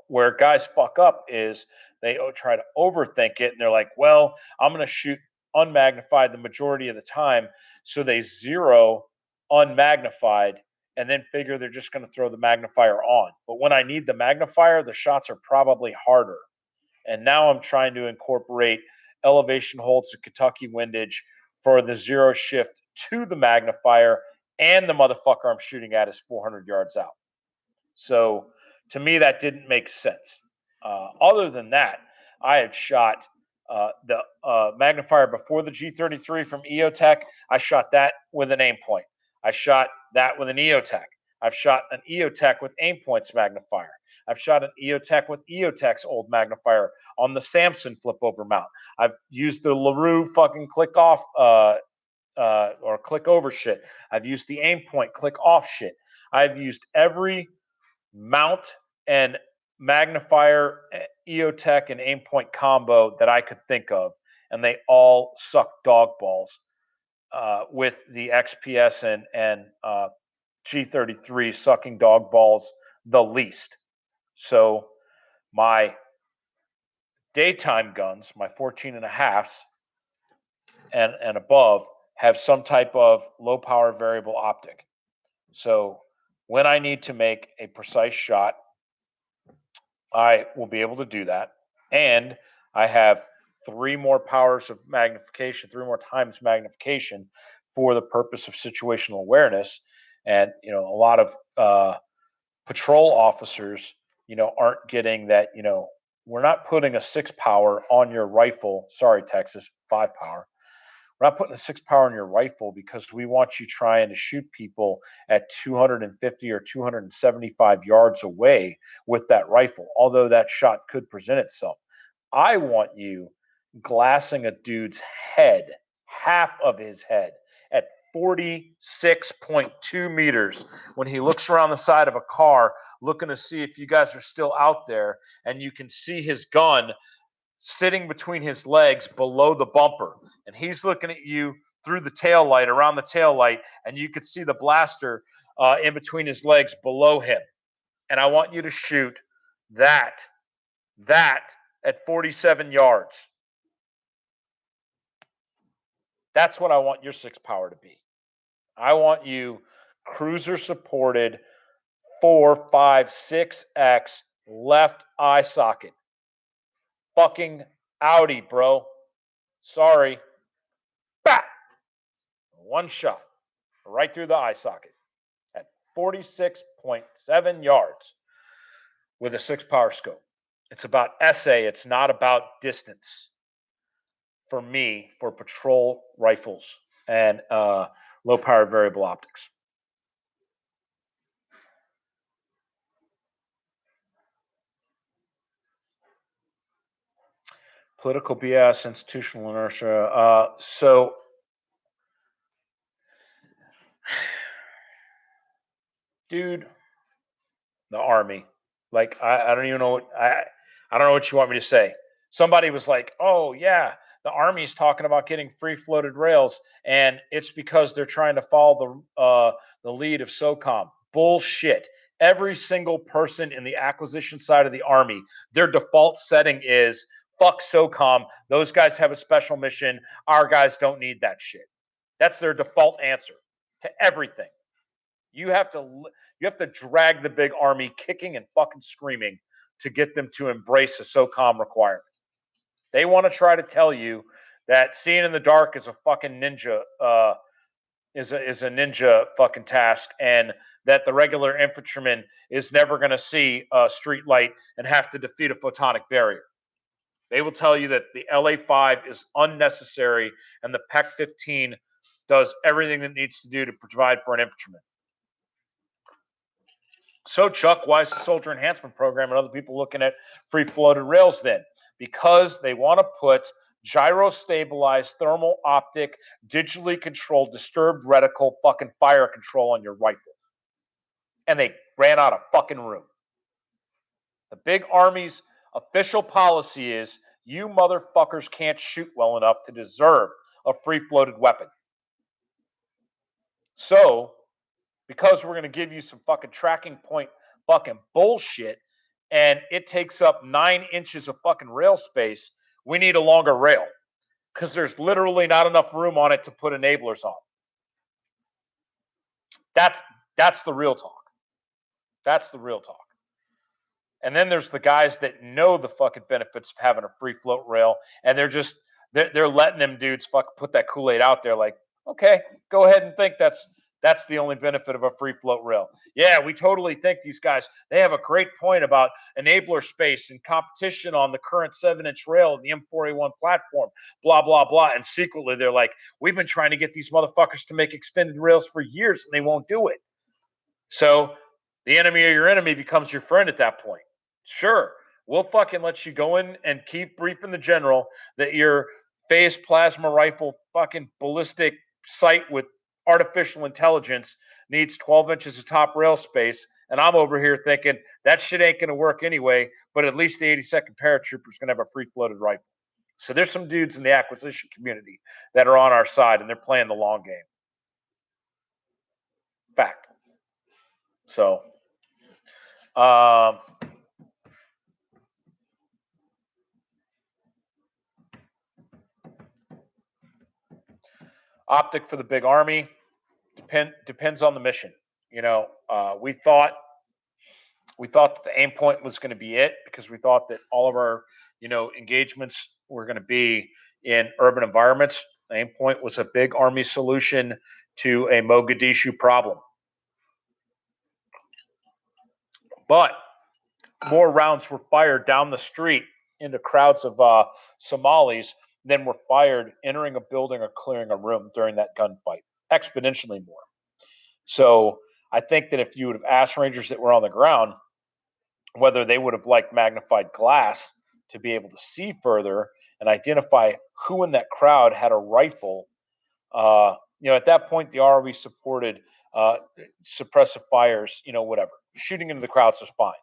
Where guys fuck up is they try to overthink it, and they're like, well, I'm going to shoot unmagnified the majority of the time. So they zero unmagnified and then figure they're just going to throw the magnifier on. But when I need the magnifier, the shots are probably harder. And now I'm trying to incorporate elevation holds to Kentucky windage for the zero shift to the magnifier, and the motherfucker I'm shooting at is 400 yards out. So to me, that didn't make sense. Other than that, I had shot the magnifier before the G33 from EOTech. I shot that with an aim point. I shot that with an EOTech. I've shot an EOTech with aim points magnifier. I've shot an EOTech with EOTech's old magnifier on the Samson flip over mount. I've used the LaRue fucking click off or click over shit. I've used the aim point click off shit. I've used every mount and magnifier, EOTech, and aim point combo that I could think of, and they all suck dog balls with the XPS and G33 sucking dog balls the least. So my daytime guns, my 14 and a halves and above, have some type of low power variable optic. So when I need to make a precise shot, I will be able to do that. And I have 3 more powers of magnification, 3 more times magnification for the purpose of situational awareness. And, a lot of patrol officers, aren't getting that, we're not putting a 6 power on your rifle. Sorry, Texas, 5 power. We're not putting a 6 power on your rifle because we want you trying to shoot people at 250 or 275 yards away with that rifle, although that shot could present itself. I want you glassing a dude's head, half of his head, at 46.2 meters when he looks around the side of a car looking to see if you guys are still out there, and you can see his gun sitting between his legs below the bumper, and he's looking at you through the tail light, around the tail light, and you could see the blaster in between his legs below him. And I want you to shoot that at 47 yards. That's what I want your 6 power to be. I want you cruiser supported 4, 5, 6x left eye socket. Fucking Audi, bro. Sorry. Bah! One shot right through the eye socket at 46.7 yards with a 6 power scope. It's about essay, it's not about distance for me for patrol rifles and low power variable optics. Political BS, institutional inertia. So dude, the Army. Like I don't even know what I don't know what you want me to say. Somebody was like, "Oh yeah, the Army's talking about getting free floated rails, and it's because they're trying to follow the lead of SOCOM." Bullshit. Every single person in the acquisition side of the Army, their default setting is fuck SOCOM. Those guys have a special mission. Our guys don't need that shit. That's their default answer to everything. You have to drag the big Army kicking and fucking screaming to get them to embrace a SOCOM requirement. They want to try to tell you that seeing in the dark is a fucking ninja is a ninja fucking task, and that the regular infantryman is never going to see a street light and have to defeat a photonic barrier. They will tell you that the LA5 is unnecessary and the PEC 15 does everything it needs to do to provide for an infantryman. So, Chuck, why is the Soldier Enhancement Program and other people looking at free floated rails then? Because they want to put gyro-stabilized thermal optic, digitally controlled, disturbed reticle fucking fire control on your rifle. And they ran out of fucking room. The big Army's official policy is you motherfuckers can't shoot well enough to deserve a free floated weapon. So, because we're going to give you some fucking tracking point fucking bullshit, and it takes up 9 inches of fucking rail space, we need a longer rail because there's literally not enough room on it to put enablers on. That's the real talk. That's the real talk. And then there's the guys that know the fucking benefits of having a free float rail, and they're letting them dudes fuck put that Kool-Aid out there. Like, okay, go ahead and think that's the only benefit of a free float rail. Yeah, we totally think these guys they have a great point about enabler space and competition on the current 7-inch rail and the M4A1 platform. Blah blah blah. And secretly they're like, we've been trying to get these motherfuckers to make extended rails for years, and they won't do it. So the enemy of your enemy becomes your friend at that point. Sure, we'll fucking let you go in and keep briefing the general that your phased plasma rifle fucking ballistic sight with artificial intelligence needs 12 inches of top rail space. And I'm over here thinking that shit ain't going to work anyway, but at least the 82nd paratrooper is going to have a free floated rifle. So there's some dudes in the acquisition community that are on our side and they're playing the long game. Fact. So, optic for the big army depends on the mission. You know, we thought that the aim point was going to be it because we thought that all of our engagements were going to be in urban environments. The aim point was a big army solution to a Mogadishu problem, but more rounds were fired down the street into crowds of Somalis than were fired entering a building or clearing a room during that gunfight, exponentially more. So I think that if you would have asked Rangers that were on the ground whether they would have liked magnified glass to be able to see further and identify who in that crowd had a rifle, at that point the ROV supported suppressive fires, whatever. Shooting into the crowds was fine.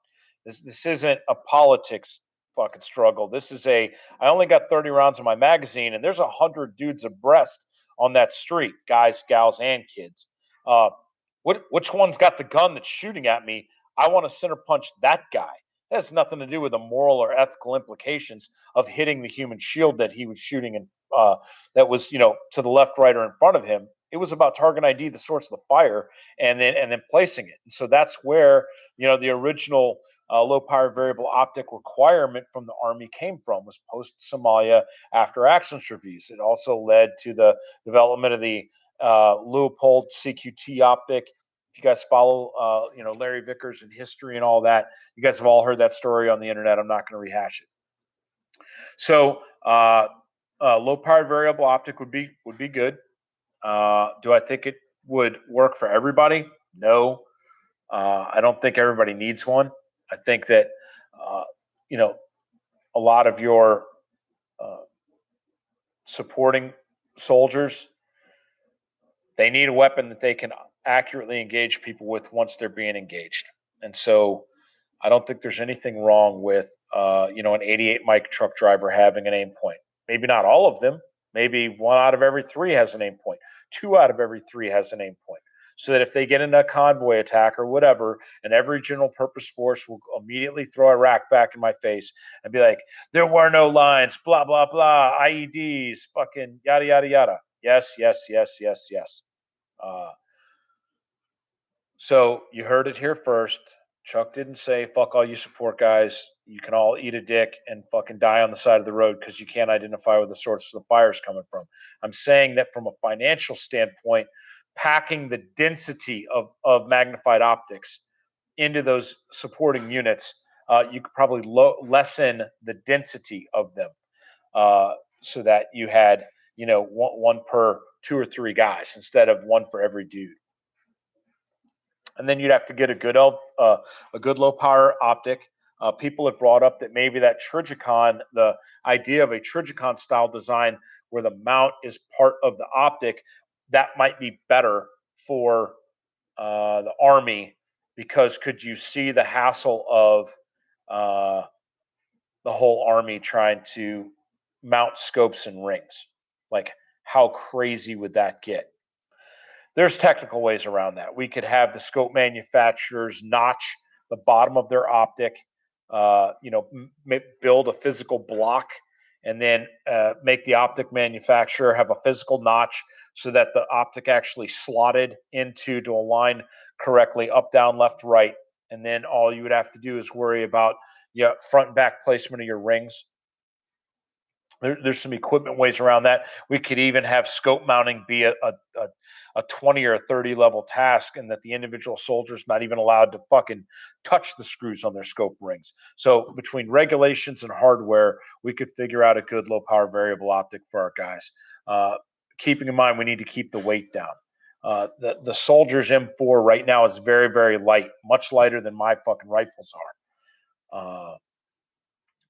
This isn't a politics fucking struggle. This is I only got 30 rounds in my magazine, and there's 100 dudes abreast on that street, guys, gals, and kids. Which one's got the gun that's shooting at me? I want to center punch that guy. That has nothing to do with the moral or ethical implications of hitting the human shield that he was shooting and that was to the left, right, or in front of him. It was about target ID, the source of the fire, and then placing it. And so that's where the original low power variable optic requirement from the Army came from, was post Somalia after actions reviews. It also led to the development of the Leupold CQT optic. If you guys follow, Larry Vickers and history and all that, you guys have all heard that story on the internet. I'm not going to rehash it. So, low powered variable optic would be good. Do I think it would work for everybody? No. I don't think everybody needs one. I think that a lot of your supporting soldiers, they need a weapon that they can accurately engage people with once they're being engaged. And so I don't think there's anything wrong with an 88 mic truck driver having an aim point. Maybe not all of them. Maybe 1 out of every 3 has an aim point. 2 out of every 3 has an aim point. So that if they get in a convoy attack or whatever, and every general purpose force will immediately throw a rack back in my face and be like, there were no lines, blah, blah, blah, IEDs, fucking yada, yada, yada. Yes, yes, yes, yes, yes. So you heard it here first. Chuck didn't say, fuck all you support guys. You can all eat a dick and fucking die on the side of the road because you can't identify where the source of the fire is coming from. I'm saying that from a financial standpoint, packing the density of magnified optics into those supporting units, you could probably lessen the density of them so that you had, one per 2 or 3 guys instead of 1 for every dude. And then you'd have to get a good low power optic. People have brought up that maybe that Trijicon, the idea of a Trijicon style design where the mount is part of the optic, that might be better for the Army, because could you see the hassle of the whole Army trying to mount scopes and rings? Like, how crazy would that get? There's technical ways around that. We could have the scope manufacturers notch the bottom of their optic, build a physical block and then make the optic manufacturer have a physical notch so that the optic actually slotted into to align correctly up, down, left, right. And then all you would have to do is worry about front and back placement of your rings. There's some equipment ways around that. We could even have scope mounting be a 20 or 30 level task, and that the individual soldier's not even allowed to fucking touch the screws on their scope rings. So between regulations and hardware, we could figure out a good low power variable optic for our guys. Keeping in mind, we need to keep the weight down. The soldier's M4 right now is very, very light, much lighter than my fucking rifles are.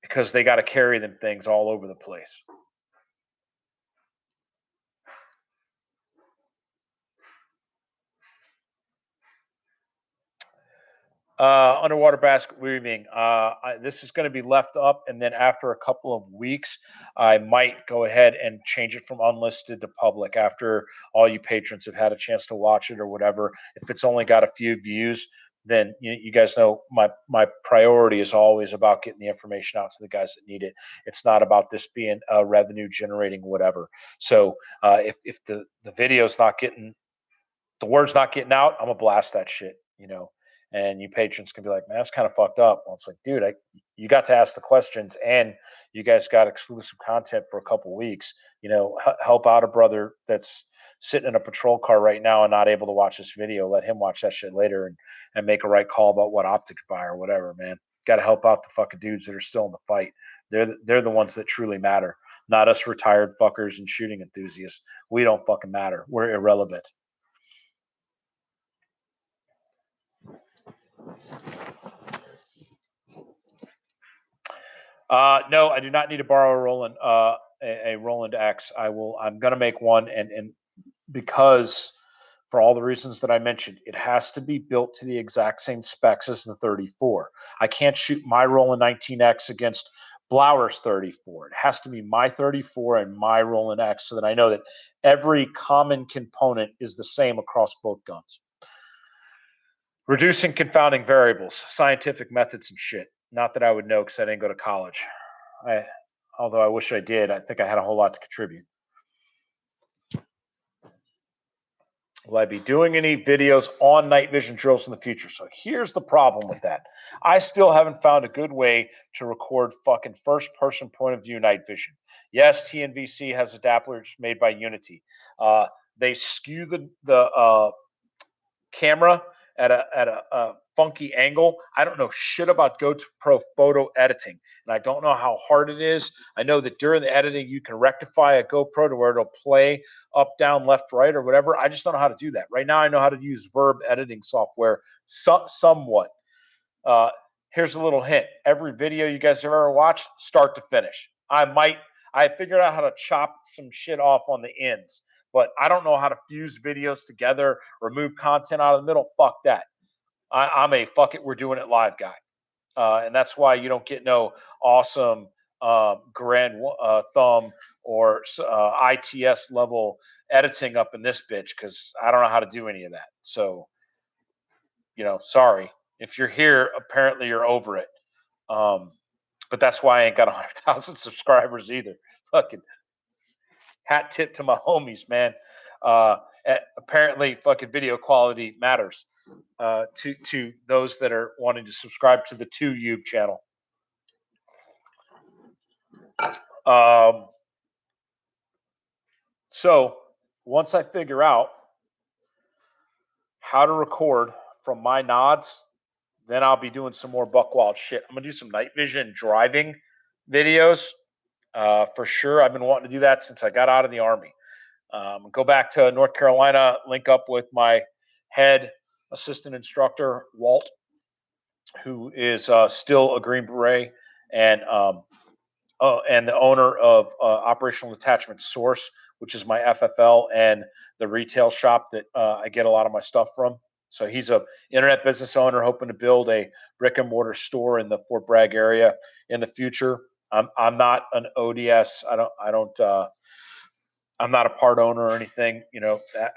Because they got to carry them things all over the place. Underwater basket weaving. This is going to be left up, and then after a couple of weeks, I might go ahead and change it from unlisted to public after all you patrons have had a chance to watch it or whatever. If it's only got a few views, then you guys know my priority is always about getting the information out to the guys that need it. It's not about this being a revenue generating whatever. So if the video's not getting, the word's not getting out, I'm gonna blast that shit, and you patrons can be like, man, that's kind of fucked up. Well, it's like, dude, you got to ask the questions, and you guys got exclusive content for a couple weeks. Help out a brother that's sitting in a patrol car right now and not able to watch this video. Let him watch that shit later and make a right call about what optic to buy or whatever, man. Got to help out the fucking dudes that are still in the fight. They're the ones that truly matter, not us retired fuckers and shooting enthusiasts. We don't fucking matter. We're irrelevant. No, I do not need to borrow a Roland, a Roland X. I'm gonna make one, and because for all the reasons that I mentioned, it has to be built to the exact same specs as the 34. I can't shoot my Roland 19X against Blauer's 34. It has to be my 34 and my Roland X, so that I know that every common component is the same across both guns. Reducing confounding variables, scientific methods and shit. Not that I would know because I didn't go to college. Although I wish I did, I think I had a whole lot to contribute. Will I be doing any videos on night vision drills in the future? So here's the problem with that. I still haven't found a good way to record fucking first person point of view night vision. Yes, TNVC has adapters made by Unity. They skew the camera at a funky angle. I don't know shit about GoPro photo editing, and I don't know how hard it is. I know that during the editing, you can rectify a GoPro to where it'll play up, down, left, right, or whatever. I just don't know how to do that. Right now, I know how to use Verb editing software somewhat. Here's a little hint. Every video you guys have ever watched, start to finish. I figured out how to chop some shit off on the ends, but I don't know how to fuse videos together, remove content out of the middle. Fuck that. I'm a fuck it, we're doing it live guy. And that's why you don't get no awesome grand thumb or ITS level editing up in this bitch, because I don't know how to do any of that. So, sorry. If you're here, apparently you're over it. But that's why I ain't got 100,000 subscribers either. Fucking hat tip to my homies, man. Apparently, fucking video quality matters to those that are wanting to subscribe to the 2YouTube channel. So once I figure out how to record from my nods, then I'll be doing some more buckwild shit. I'm gonna do some night vision driving videos for sure. I've been wanting to do that since I got out of the Army. Go back to North Carolina, link up with my head assistant instructor, Walt, who is still a Green Beret and the owner of Operational Detachment Source, which is my FFL and the retail shop that I get a lot of my stuff from. So he's a internet business owner hoping to build a brick and mortar store in the Fort Bragg area in the future. I'm not an ODS. I'm not a part owner or anything,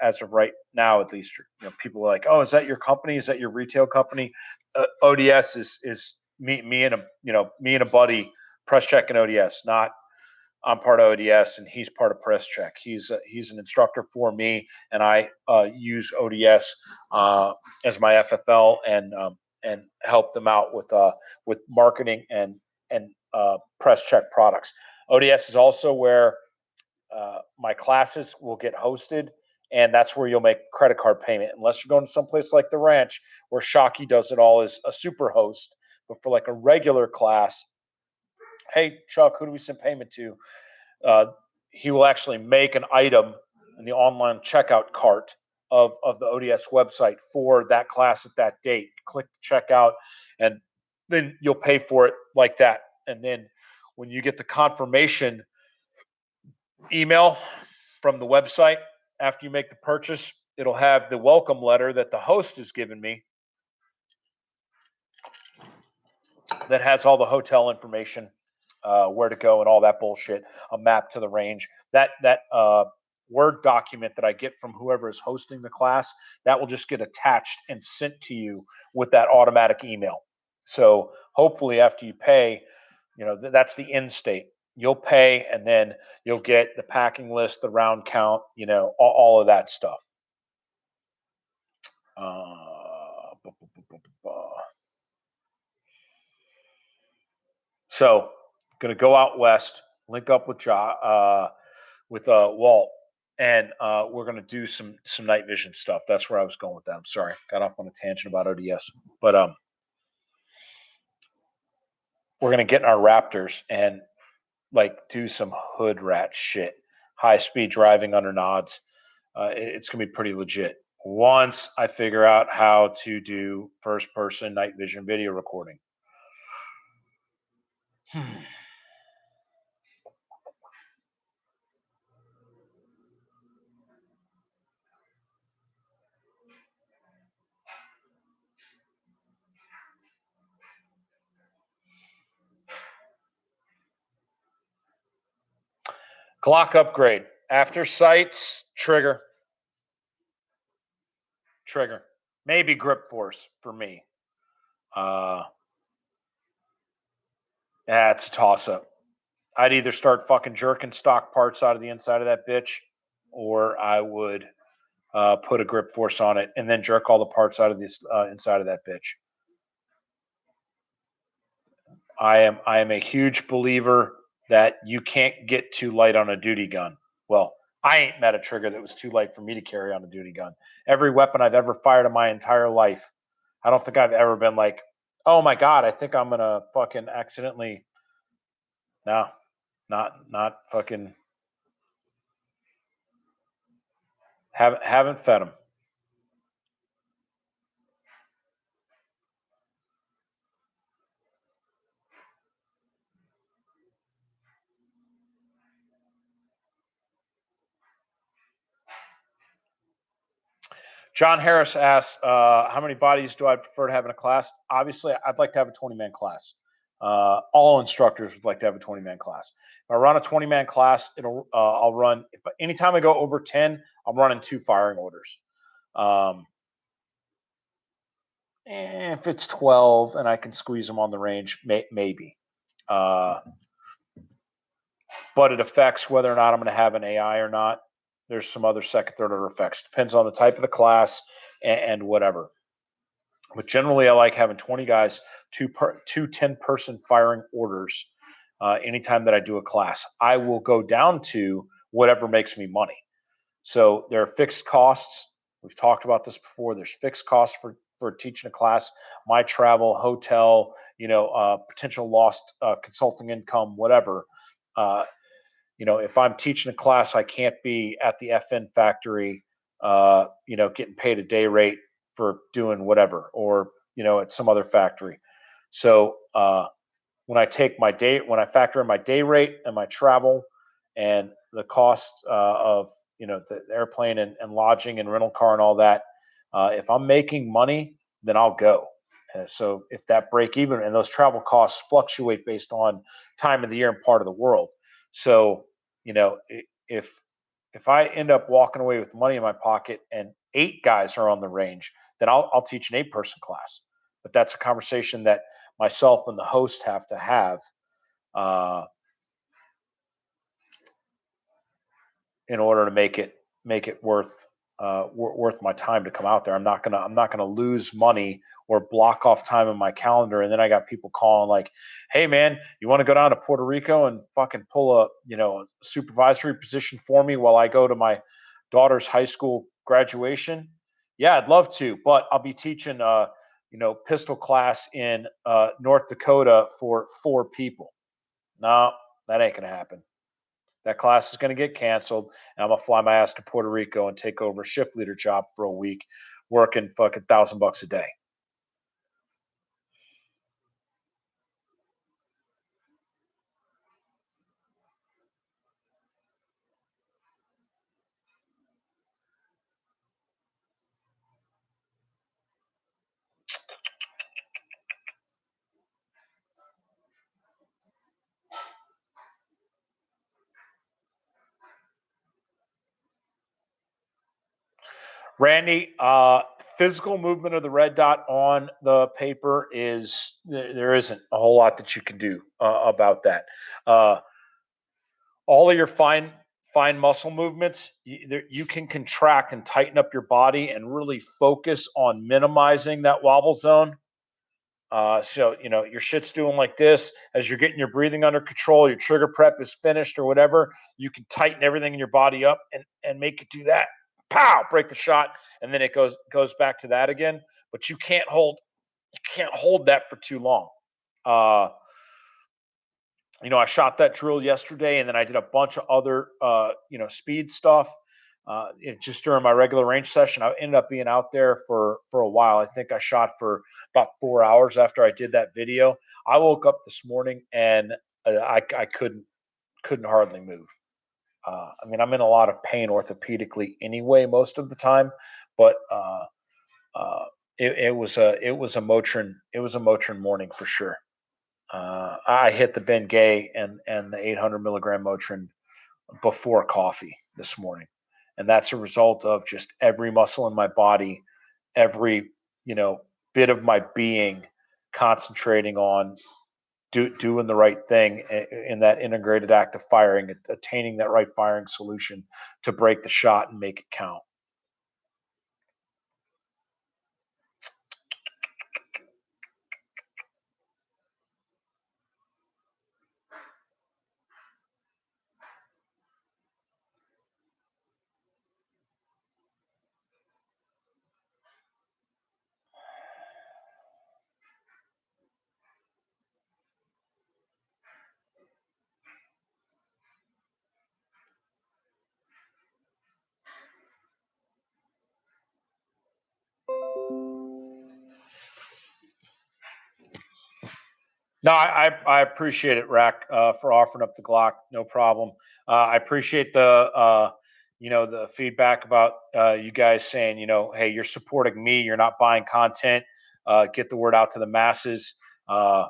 as of right now, at least. People are like, oh, is that your company? Is that your retail company? ODS is me and a buddy, Presscheck and ODS, not I'm part of ODS, and he's part of Presscheck. He's an instructor for me, and I use ODS as my FFL and help them out with marketing and Presscheck products. ODS is also where my classes will get hosted, and that's where you'll make credit card payment. Unless you're going to someplace like the Ranch, where Shockey does it all as a super host. But for like a regular class, hey Chuck, who do we send payment to? Uh, he will actually make an item in the online checkout cart of the ODS website for that class at that date. Click checkout, and then you'll pay for it like that. And then when you get the confirmation email from the website after you make the purchase, it'll have the welcome letter that the host has given me that has all the hotel information, where to go, and all that bullshit. A map to the range. That Word document that I get from whoever is hosting the class, that will just get attached and sent to you with that automatic email. So hopefully, after you pay, that's the end state. You'll pay, and then you'll get the packing list, the round count, all of that stuff. So, gonna go out west, link up with Walt, and we're gonna do some night vision stuff. That's where I was going with that. I'm sorry, got off on a tangent about ODS, but we're gonna get in our Raptors and like do some hood rat shit, high speed driving under nods. It's gonna be pretty legit once I figure out how to do first person night vision video recording. Glock upgrade. After sights, trigger. Maybe grip force for me. Yeah, it's a toss up. I'd either start fucking jerking stock parts out of the inside of that bitch, or I would put a grip force on it and then jerk all the parts out of this inside of that bitch. I am a huge believer that you can't get too light on a duty gun. Well, I ain't met a trigger that was too light for me to carry on a duty gun. Every weapon I've ever fired in my entire life, I don't think I've ever been like, oh my God, I think I'm gonna fucking accidentally. No, not fucking. Haven't fed them. John Harris asks, how many bodies do I prefer to have in a class? Obviously, I'd like to have a 20-man class. All instructors would like to have a 20-man class. If I run a 20-man class, I'll run, anytime I go over 10, I'm running 2 firing orders. If it's 12 and I can squeeze them on the range, maybe. But it affects whether or not I'm going to have an AI or not. There's some other second, third order effects. Depends on the type of the class and whatever. But generally, I like having 20 guys, two 10-person firing orders anytime that I do a class. I will go down to whatever makes me money. So there are fixed costs. We've talked about this before. There's fixed costs for teaching a class, my travel, hotel, potential lost consulting income, whatever. If I'm teaching a class, I can't be at the FN factory, getting paid a day rate for doing whatever, or at some other factory. So when I factor in my day rate and my travel and the cost of the airplane and lodging and rental car and all that, if I'm making money, then I'll go. So if that break even, and those travel costs fluctuate based on time of the year and part of the world. So if I end up walking away with money in my pocket and 8 guys are on the range, then I'll teach an 8-person class. But that's a conversation that myself and the host have to have. in order to make it worth my time to come out there. I'm not gonna lose money or block off time in my calendar. And then I got people calling like, "Hey man, you want to go down to Puerto Rico and fucking pull a supervisory position for me while I go to my daughter's high school graduation?" Yeah, I'd love to, but I'll be teaching pistol class in North Dakota for 4 people. No, that ain't gonna happen. That class is going to get canceled, and I'm gonna fly my ass to Puerto Rico and take over a shift leader job for a week, working fucking $1,000 a day. Randy, physical movement of the red dot on the paper is there isn't a whole lot that you can do about that. Uh, all of your fine muscle movements, you can contract and tighten up your body and really focus on minimizing that wobble zone. So your shit's doing like this as you're getting your breathing under control, your trigger prep is finished or whatever. You can tighten everything in your body up and make it do that. Pow, break the shot, and then it goes back to that again. But you can't hold that for too long. Uh, I shot that drill yesterday, and then I did a bunch of other speed stuff. Just during my regular range session, I ended up being out there for a while. I think I shot for about 4 hours after I did that video. I woke up this morning and I couldn't hardly move. I mean, I'm in a lot of pain orthopedically anyway most of the time, but uh, it was a Motrin morning for sure. I hit the Bengay and the 800 milligram Motrin before coffee this morning, and that's a result of just every muscle in my body, every you know bit of my being concentrating on doing the right thing in that integrated act of firing, attaining that right firing solution to break the shot and make it count. No, I appreciate it, Rack, for offering up the Glock. No problem. I appreciate the feedback about you guys saying, hey, you're supporting me. You're not buying content. Get the word out to the masses. Uh,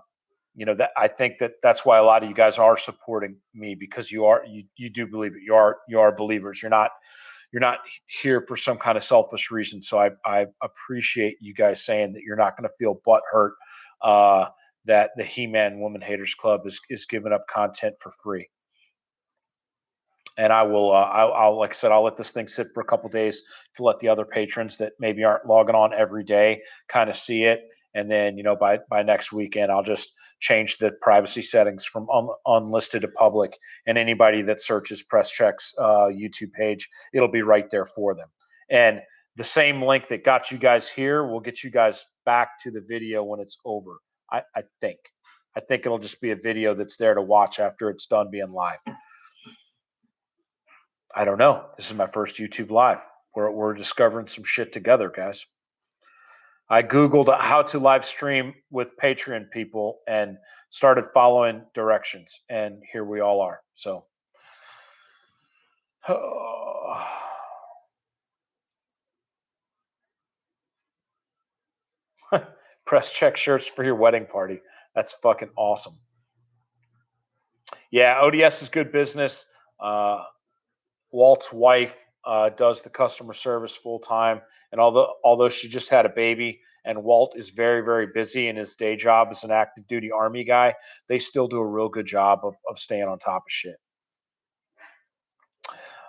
that I think that's why a lot of you guys are supporting me because you do believe it. You are believers. You're not here for some kind of selfish reason. So I appreciate you guys saying that you're not going to feel butt hurt uh, that the He-Man Woman Haters Club is giving up content for free. And I will, I'll like I said, I'll let this thing sit for a couple days to let the other patrons that maybe aren't logging on every day kind of see it. And then, by next weekend, I'll just change the privacy settings from unlisted to public. And anybody that searches Presscheck's YouTube page, it'll be right there for them. And the same link that got you guys here will get you guys back to the video when it's over. I think. I think it'll just be a video that's there to watch after it's done being live. I don't know. This is my first YouTube live. We're discovering some shit together, guys. I Googled how to live stream with Patreon people and started following directions, and here we all are. So, Presscheck shirts for your wedding party. That's fucking awesome. Yeah, ODS is good business. Walt's wife does the customer service full time, and although she just had a baby, and Walt is very very busy in his day job as an active duty Army guy, they still do a real good job of staying on top of shit.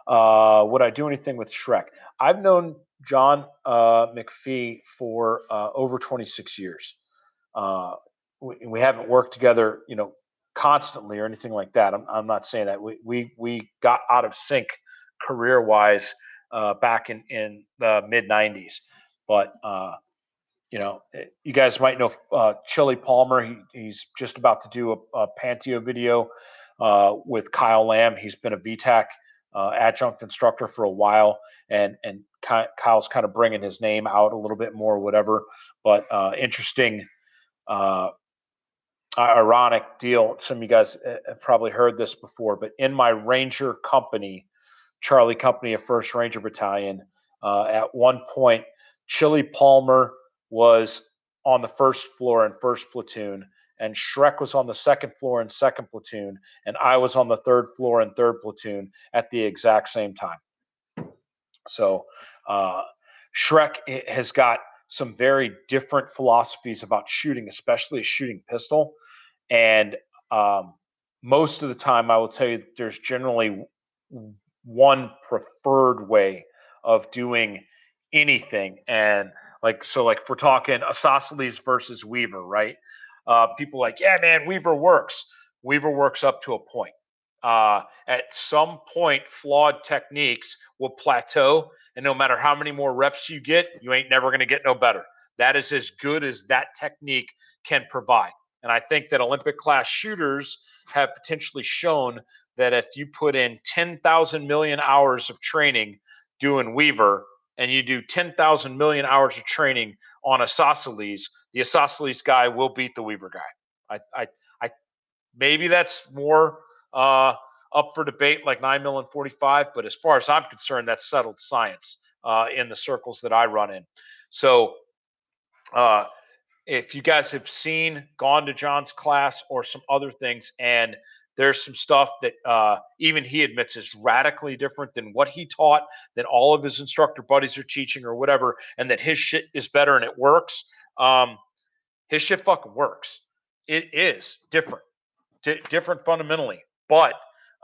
Would I do anything with Shrek? I've known John McPhee for over 26 years. Uh, we haven't worked together, constantly or anything like that. I'm not saying that. We got out of sync career wise back in the mid 90s, but you guys might know Chili Palmer. He's just about to do a Panteo video with Kyle Lamb. He's been a VTAC adjunct instructor for a while, and Kyle's kind of bringing his name out a little bit more, whatever. But interesting, uh, ironic deal. Some of you guys have probably heard this before, but in my Ranger company, Charlie Company of 1st Ranger Battalion, at one point, Chili Palmer was on the 1st floor in 1st platoon, and Shrek was on the 2nd floor in 2nd platoon, and I was on the 3rd floor in 3rd platoon at the exact same time. So uh, Shrek has got some very different philosophies about shooting, especially shooting pistol. And most of the time, I will tell you that there's generally one preferred way of doing anything. And like if we're talking isosceles versus Weaver, right? People like, yeah, man, Weaver works. Weaver works up to a point. At some point, flawed techniques will plateau, and no matter how many more reps you get, you ain't never going to get no better. That is as good as that technique can provide. And I think that Olympic class shooters have potentially shown that if you put in 10,000 million hours of training doing Weaver and you do 10,000 million hours of training on isosceles, the isosceles guy will beat the Weaver guy. I maybe that's more up for debate, like 9 mil and 45. But as far as I'm concerned, that's settled science in the circles that I run in. So uh, if you guys have gone to John's class or some other things, and there's some stuff that even he admits is radically different than what he taught, than all of his instructor buddies are teaching or whatever, and that his shit is better and it works. His shit fucking works. It is different, different fundamentally, but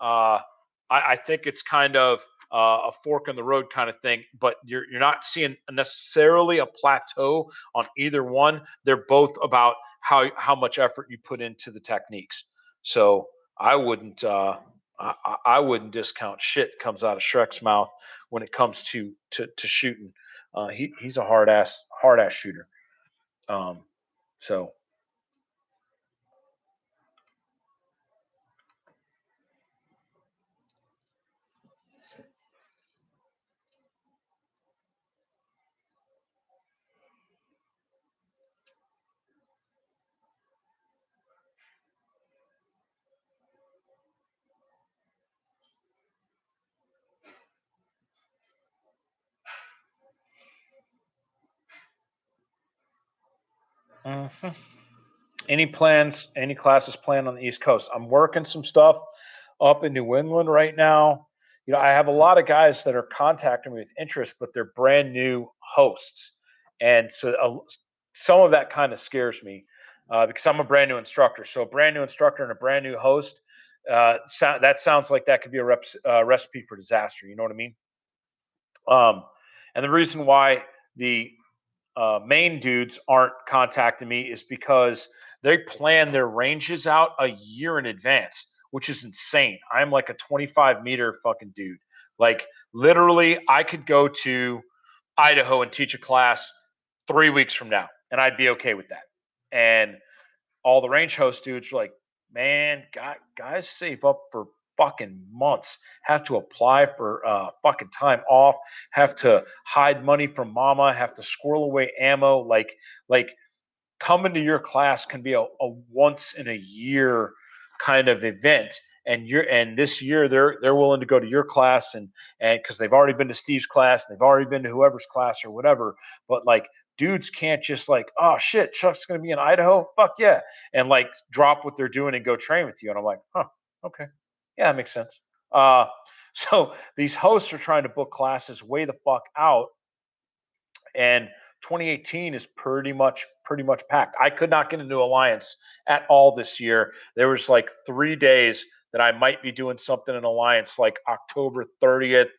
I think it's kind of a fork in the road kind of thing. But you're not seeing necessarily a plateau on either one. They're both about how much effort you put into the techniques. So I wouldn't I wouldn't discount shit that comes out of Shrek's mouth when it comes to shooting. He's a hard ass shooter. Um, so mhm. Any classes planned on the East Coast? I'm working some stuff up in New England right now. I have a lot of guys that are contacting me with interest, but they're brand new hosts. And so some of that kind of scares me because I'm a brand new instructor. So a brand new instructor and a brand new host, that sounds like that could be a recipe for disaster. You know what I mean? Um, and the reason why the main dudes aren't contacting me is because they plan their ranges out a year in advance, which is insane. I'm like a 25-meter fucking dude. Like literally, I could go to Idaho and teach a class 3 weeks from now, and I'd be okay with that. And all the range host dudes are like, man, guys save up for fucking months, have to apply for fucking time off, have to hide money from mama, have to squirrel away ammo. Like coming to your class can be a once in a year kind of event. And this year they're willing to go to your class and because they've already been to Steve's class, they've already been to whoever's class or whatever. But like dudes can't just like, oh shit, Chuck's gonna be in Idaho, fuck yeah, and like drop what they're doing and go train with you. And I'm like, huh, okay, yeah, that makes sense. Uh, so these hosts are trying to book classes way the fuck out, and 2018 is pretty much packed. I could not get into Alliance at all this year. There was like 3 days that I might be doing something in Alliance like October 30th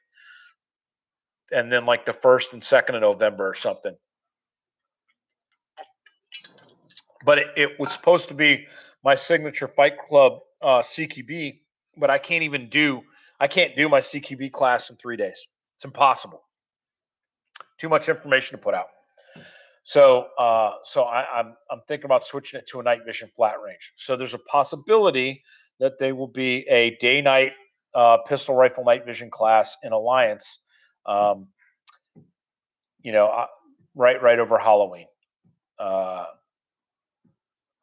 and then like the 1st and 2nd of November or something. But it was supposed to be my signature Fight Club CQB, but I can't do my CQB class in 3 days. It's impossible. Too much information to put out. So I'm thinking about switching it to a night vision flat range. So there's a possibility that they will be a day-night pistol rifle night vision class in Alliance. Right over Halloween.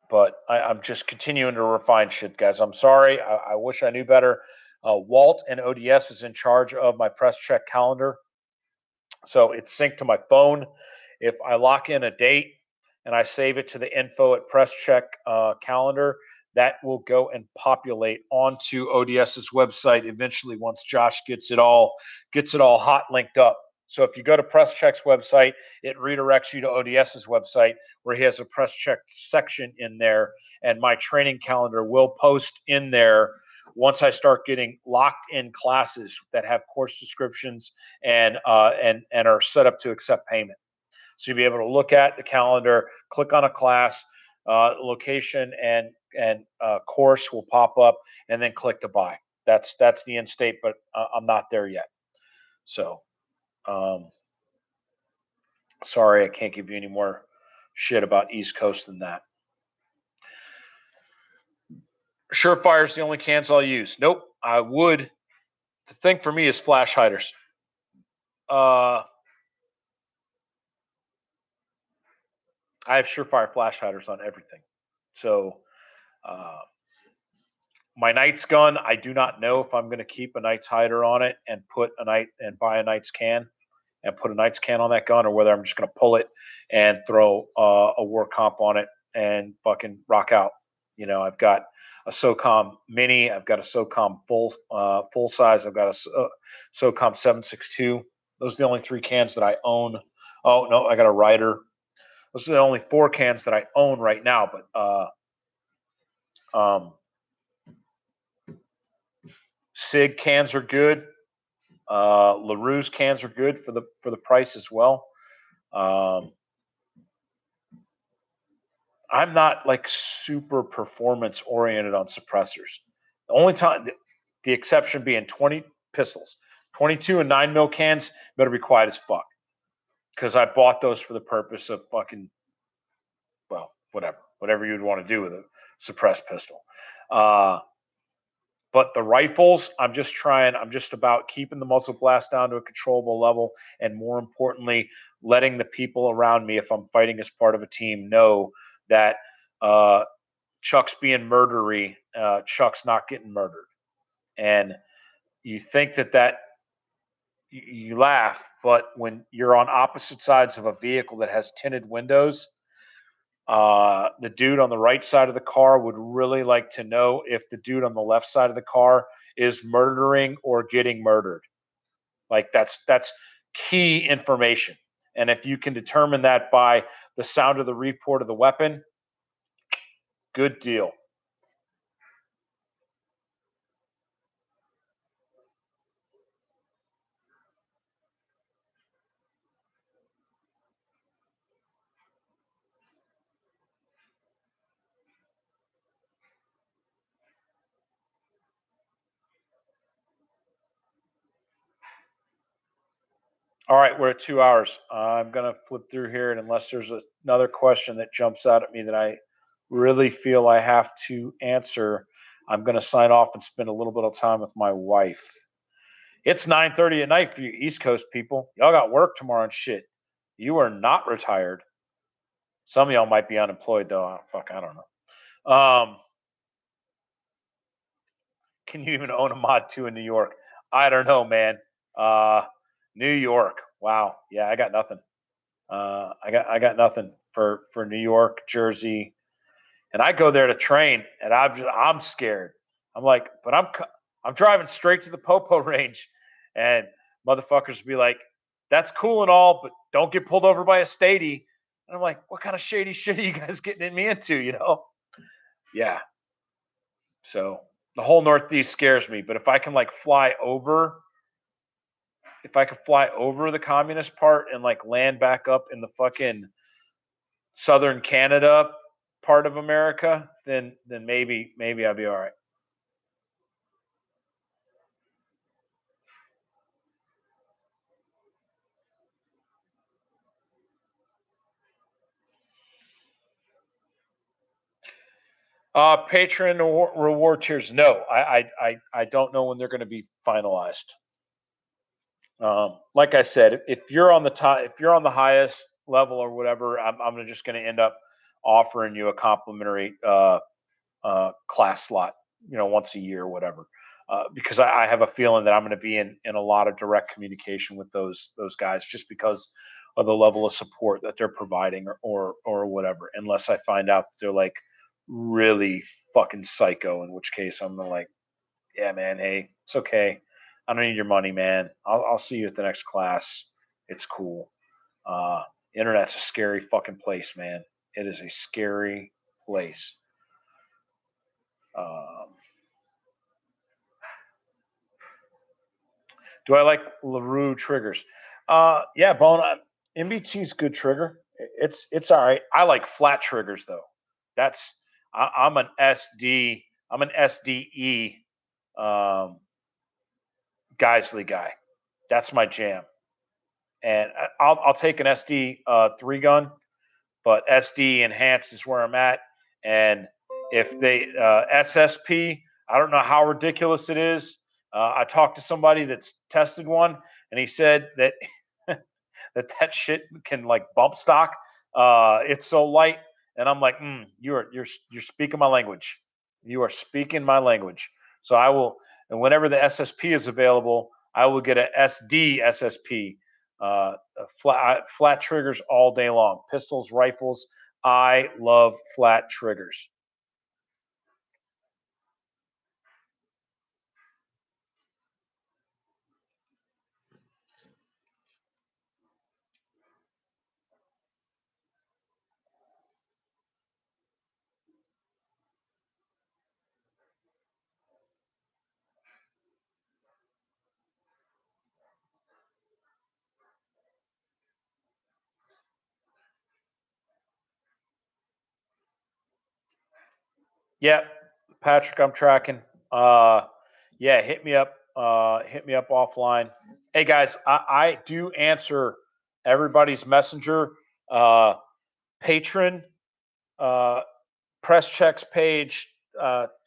But I'm just continuing to refine shit, guys. I'm sorry. I wish I knew better. Walt and ODS is in charge of my Presscheck calendar. So it's synced to my phone. If I lock in a date and I save it to the info at Presscheck calendar, that will go and populate onto ODS's website eventually once Josh gets it all hot linked up. So if you go to Presscheck's website, it redirects you to ODS's website where he has a Presscheck section in there, and my training calendar will post in there once I start getting locked in classes that have course descriptions and are set up to accept payment. So you'll be able to look at the calendar, click on a class, location and course will pop up, and then click to buy. That's the end state, but I'm not there yet. So, sorry, I can't give you any more shit about East Coast than that. Surefire is the only cans I'll use. Nope, I would. The thing for me is flash hiders. I have Surefire flash hiders on everything. So, my Knight's gun, I do not know if I'm going to keep a Knight's hider on it and buy a Knight's can and put a Knight's can on that gun, or whether I'm just going to pull it and throw a war comp on it and fucking rock out. I've got a SOCOM mini, I've got a SOCOM full size, I've got a SOCOM 7.62. Those are the only 3 cans that I own. Oh no, I got a Ryder. Those are the only 4 cans that I own right now. But SIG cans are good. LaRue's cans are good for the price as well. I'm not like super performance oriented on suppressors. The only time, the exception being 20 pistols, 22 and 9mm cans better be quiet as fuck, because I bought those for the purpose of fucking, well, whatever you'd want to do with a suppressed pistol. But the rifles, I'm just about keeping the muzzle blast down to a controllable level, and more importantly, letting the people around me, if I'm fighting as part of a team, know that Chuck's being murdery, Chuck's not getting murdered. And you think that you laugh, but when you're on opposite sides of a vehicle that has tinted windows, the dude on the right side of the car would really like to know if the dude on the left side of the car is murdering or getting murdered. Like that's key information. And if you can determine that by the sound of the report of the weapon, good deal. All right, we're at 2 hours. I'm going to flip through here, and unless there's another question that jumps out at me that I really feel I have to answer, I'm going to sign off and spend a little bit of time with my wife. It's 9:30 at night for you East Coast people. Y'all got work tomorrow and shit. You are not retired. Some of y'all might be unemployed though. Fuck, I don't know. Can you even own a Mod 2 in New York? I don't know, man. New York. Wow. Yeah, I got nothing. I got nothing for New York, Jersey, and I go there to train, and I'm scared. I'm like, but I'm driving straight to the Popo range, and motherfuckers be like, that's cool and all, but don't get pulled over by a statey. And I'm like, what kind of shady shit are you guys getting me into? Yeah. So The whole Northeast scares me, but if I can like fly over, if I could fly over the communist part and like land back up in the fucking southern Canada part of America, then maybe I'll be all right. Patron reward tiers. No, I don't know when they're going to be finalized. Like I said, if you're on the top, if you're on the highest level or whatever, I'm just going to end up offering you a complimentary class slot, once a year or whatever. Because I have a feeling that I'm going to be in a lot of direct communication with those guys just because of the level of support that they're providing or whatever. Unless I find out that they're like really fucking psycho, in which case I'm gonna like, yeah, man, hey, it's okay. I don't need your money, man. I'll see you at the next class. It's cool. Uh, Internet's a scary fucking place, man. It is a scary place. Um, do I like LaRue triggers? Yeah, Bone. MBT's good trigger. It's all right. I like flat triggers though. That's I'm an SD. I'm an SDE um, Geisley guy. That's my jam. And I'll take an SD 3 gun, but SD enhanced is where I'm at. And if they SSP, I don't know how ridiculous it is. I talked to somebody that's tested one, and he said that that shit can like bump stock. It's so light, and I'm like, you're speaking my language. You are speaking my language. So I will, and whenever the SSP is available, I will get a SD SSP. Flat triggers all day long. Pistols, rifles. I love flat triggers. Yeah, Patrick, I'm tracking. Yeah, hit me up. Hit me up offline. Hey guys, I do answer everybody's messenger. Uh, Patron, uh, Presscheck's page,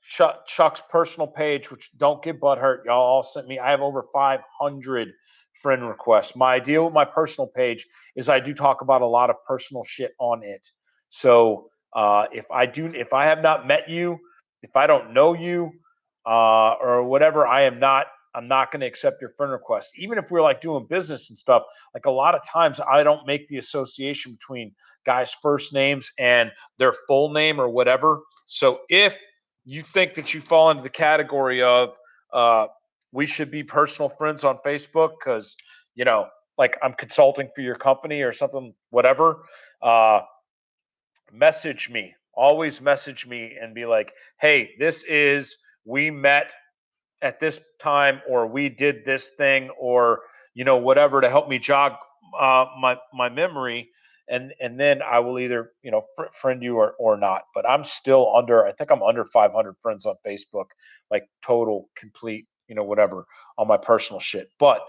Chuck's personal page, which don't get butthurt. Y'all all sent me. I have over 500 friend requests. My deal with my personal page is I do talk about a lot of personal shit on it. So if I have not met you, if I don't know you, or whatever, I'm not going to accept your friend request. Even if we're like doing business and stuff, like a lot of times I don't make the association between guys' first names and their full name or whatever. So if you think that you fall into the category of uh, we should be personal friends on Facebook because like I'm consulting for your company or something, whatever, uh, message me. Always message me and be like, hey, this is we met at this time or we did this thing or whatever to help me jog my memory and then I will either friend you or not, but I'm still under, I think I'm under 500 friends on Facebook, like total complete whatever on my personal shit. But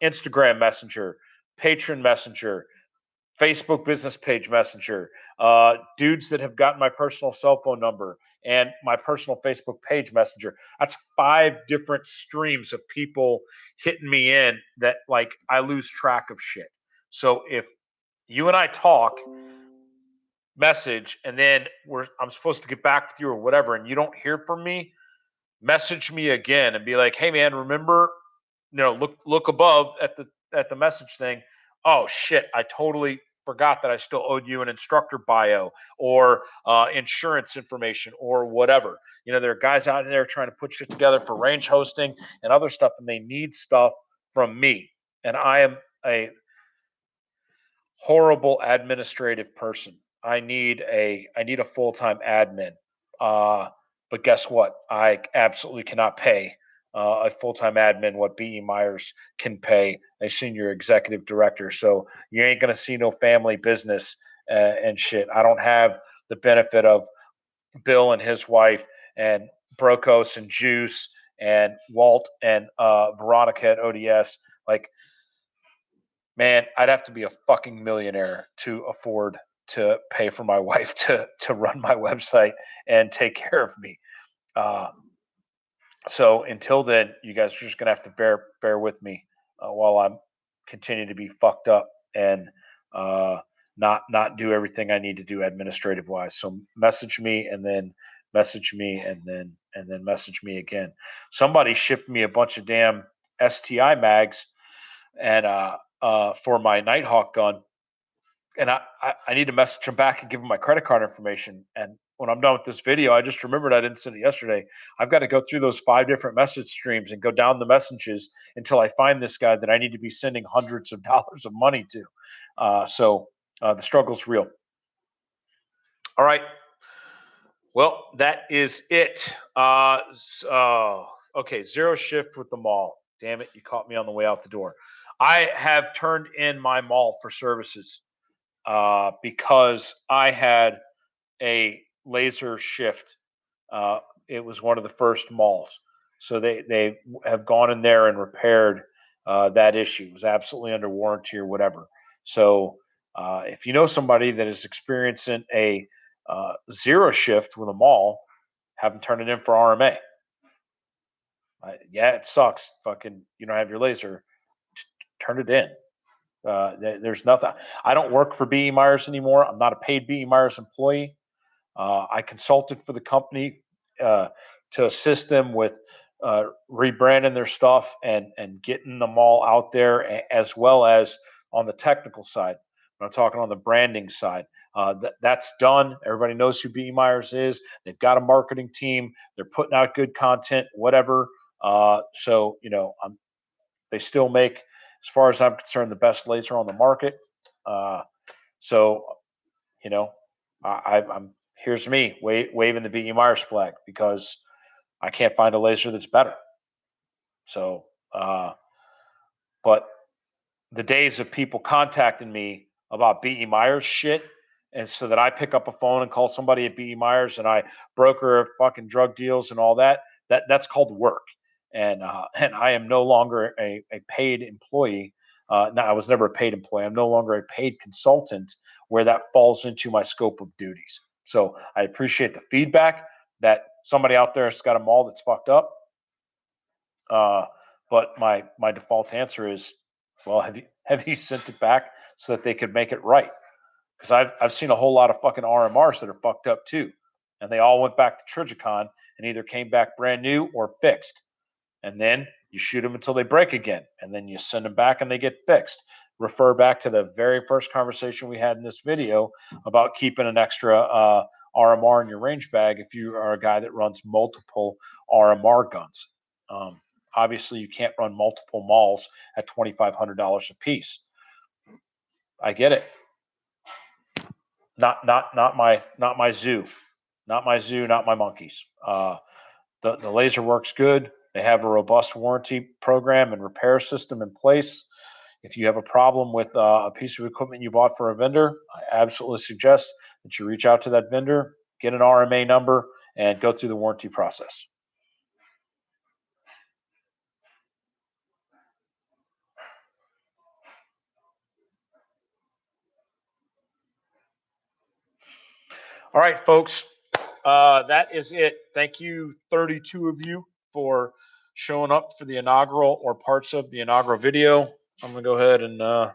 Instagram Messenger, Patron Messenger, Facebook business page messenger, dudes that have gotten my personal cell phone number and my personal Facebook page messenger. That's 5 different streams of people hitting me in that like I lose track of shit. So if you and I talk, message, and then I'm supposed to get back with you or whatever, and you don't hear from me, message me again and be like, hey man, remember, look above at the message thing. Oh shit, I totally forgot that I still owed you an instructor bio or insurance information or whatever. There are guys out there trying to put shit together for range hosting and other stuff, and they need stuff from me. And I am a horrible administrative person. I need a full time admin. Uh, But guess what? I absolutely cannot pay a full-time admin what B.E. Myers can pay a senior executive director. So you ain't gonna see no family business and shit. I don't have the benefit of Bill and his wife and Brokos and Juice and Walt and Veronica at ODS. Like, man, I'd have to be a fucking millionaire to afford to pay for my wife to run my website and take care of me. Uh, so until then, you guys are just gonna have to bear with me while I'm continue to be fucked up and uh, not do everything I need to do administrative wise. So message me and then message me and then message me again. Somebody shipped me a bunch of damn STI mags and for my Nighthawk gun, and I need to message him back and give him my credit card information. And when I'm done with this video, I just remembered I didn't send it yesterday. I've got to go through those 5 different message streams and go down the messages until I find this guy that I need to be sending hundreds of dollars of money to. So the struggle's real. All right. Well, that is it. Okay, zero shift with the mall. Damn it, you caught me on the way out the door. I have turned in my mall for services because I had a laser shift. It was one of the first malls, so they have gone in there and repaired that issue. It was absolutely under warranty or whatever. So if you know somebody that is experiencing a zero shift with a mall, have them turn it in for RMA. Yeah, it sucks. Fucking, you don't have your laser. Turn it in. There's nothing. I don't work for B.E. Myers anymore. I'm not a paid B.E. Myers employee. I consulted for the company to assist them with rebranding their stuff and getting them all out there, as well as on the technical side. I'm talking on the branding side. That's done. Everybody knows who B. Myers is. They've got a marketing team. They're putting out good content, whatever. So they still make, as far as I'm concerned, the best laser on the market. So you know, I'm here's me waving the B.E. Myers flag because I can't find a laser that's better. So, but the days of people contacting me about B.E. Myers shit, and so that I pick up a phone and call somebody at B.E. Myers and I broker fucking drug deals and all that's called work. And I am no longer a paid employee. No, I was never a paid employee. I'm no longer a paid consultant where that falls into my scope of duties. So I appreciate the feedback that somebody out there has got a mall that's fucked up. But my default answer is, well, have you sent it back so that they could make it right? Because I've seen a whole lot of fucking RMRs that are fucked up too, and they all went back to Trigicon and either came back brand new or fixed, and then you shoot them until they break again, and then you send them back and they get fixed. Refer back to the very first conversation we had in this video about keeping an extra RMR in your range bag if you are a guy that runs multiple RMR guns. Um, Obviously, you can't run multiple malls at $2,500 a piece. I get it. Not my zoo, not my monkeys. The laser works good. They have a robust warranty program and repair system in place. If you have a problem with a piece of equipment you bought for a vendor, I absolutely suggest that you reach out to that vendor, get an RMA number, and go through the warranty process. All right, folks. That is it. Thank you, 32 of you, for showing up for the inaugural or parts of the inaugural video. I'm going to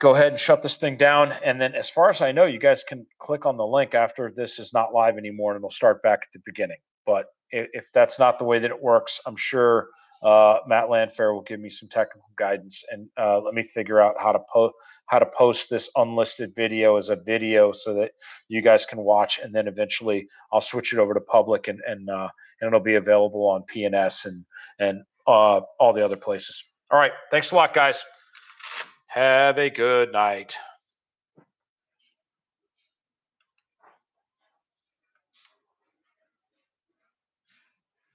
go ahead and shut this thing down. And then as far as I know, you guys can click on the link after this is not live anymore and it'll start back at the beginning. But if that's not the way that it works, I'm sure Matt Landfair will give me some technical guidance and let me figure out how to post this unlisted video as a video so that you guys can watch. And then eventually I'll switch it over to public and it'll be available on PNS and all the other places. All right. Thanks a lot, guys. Have a good night.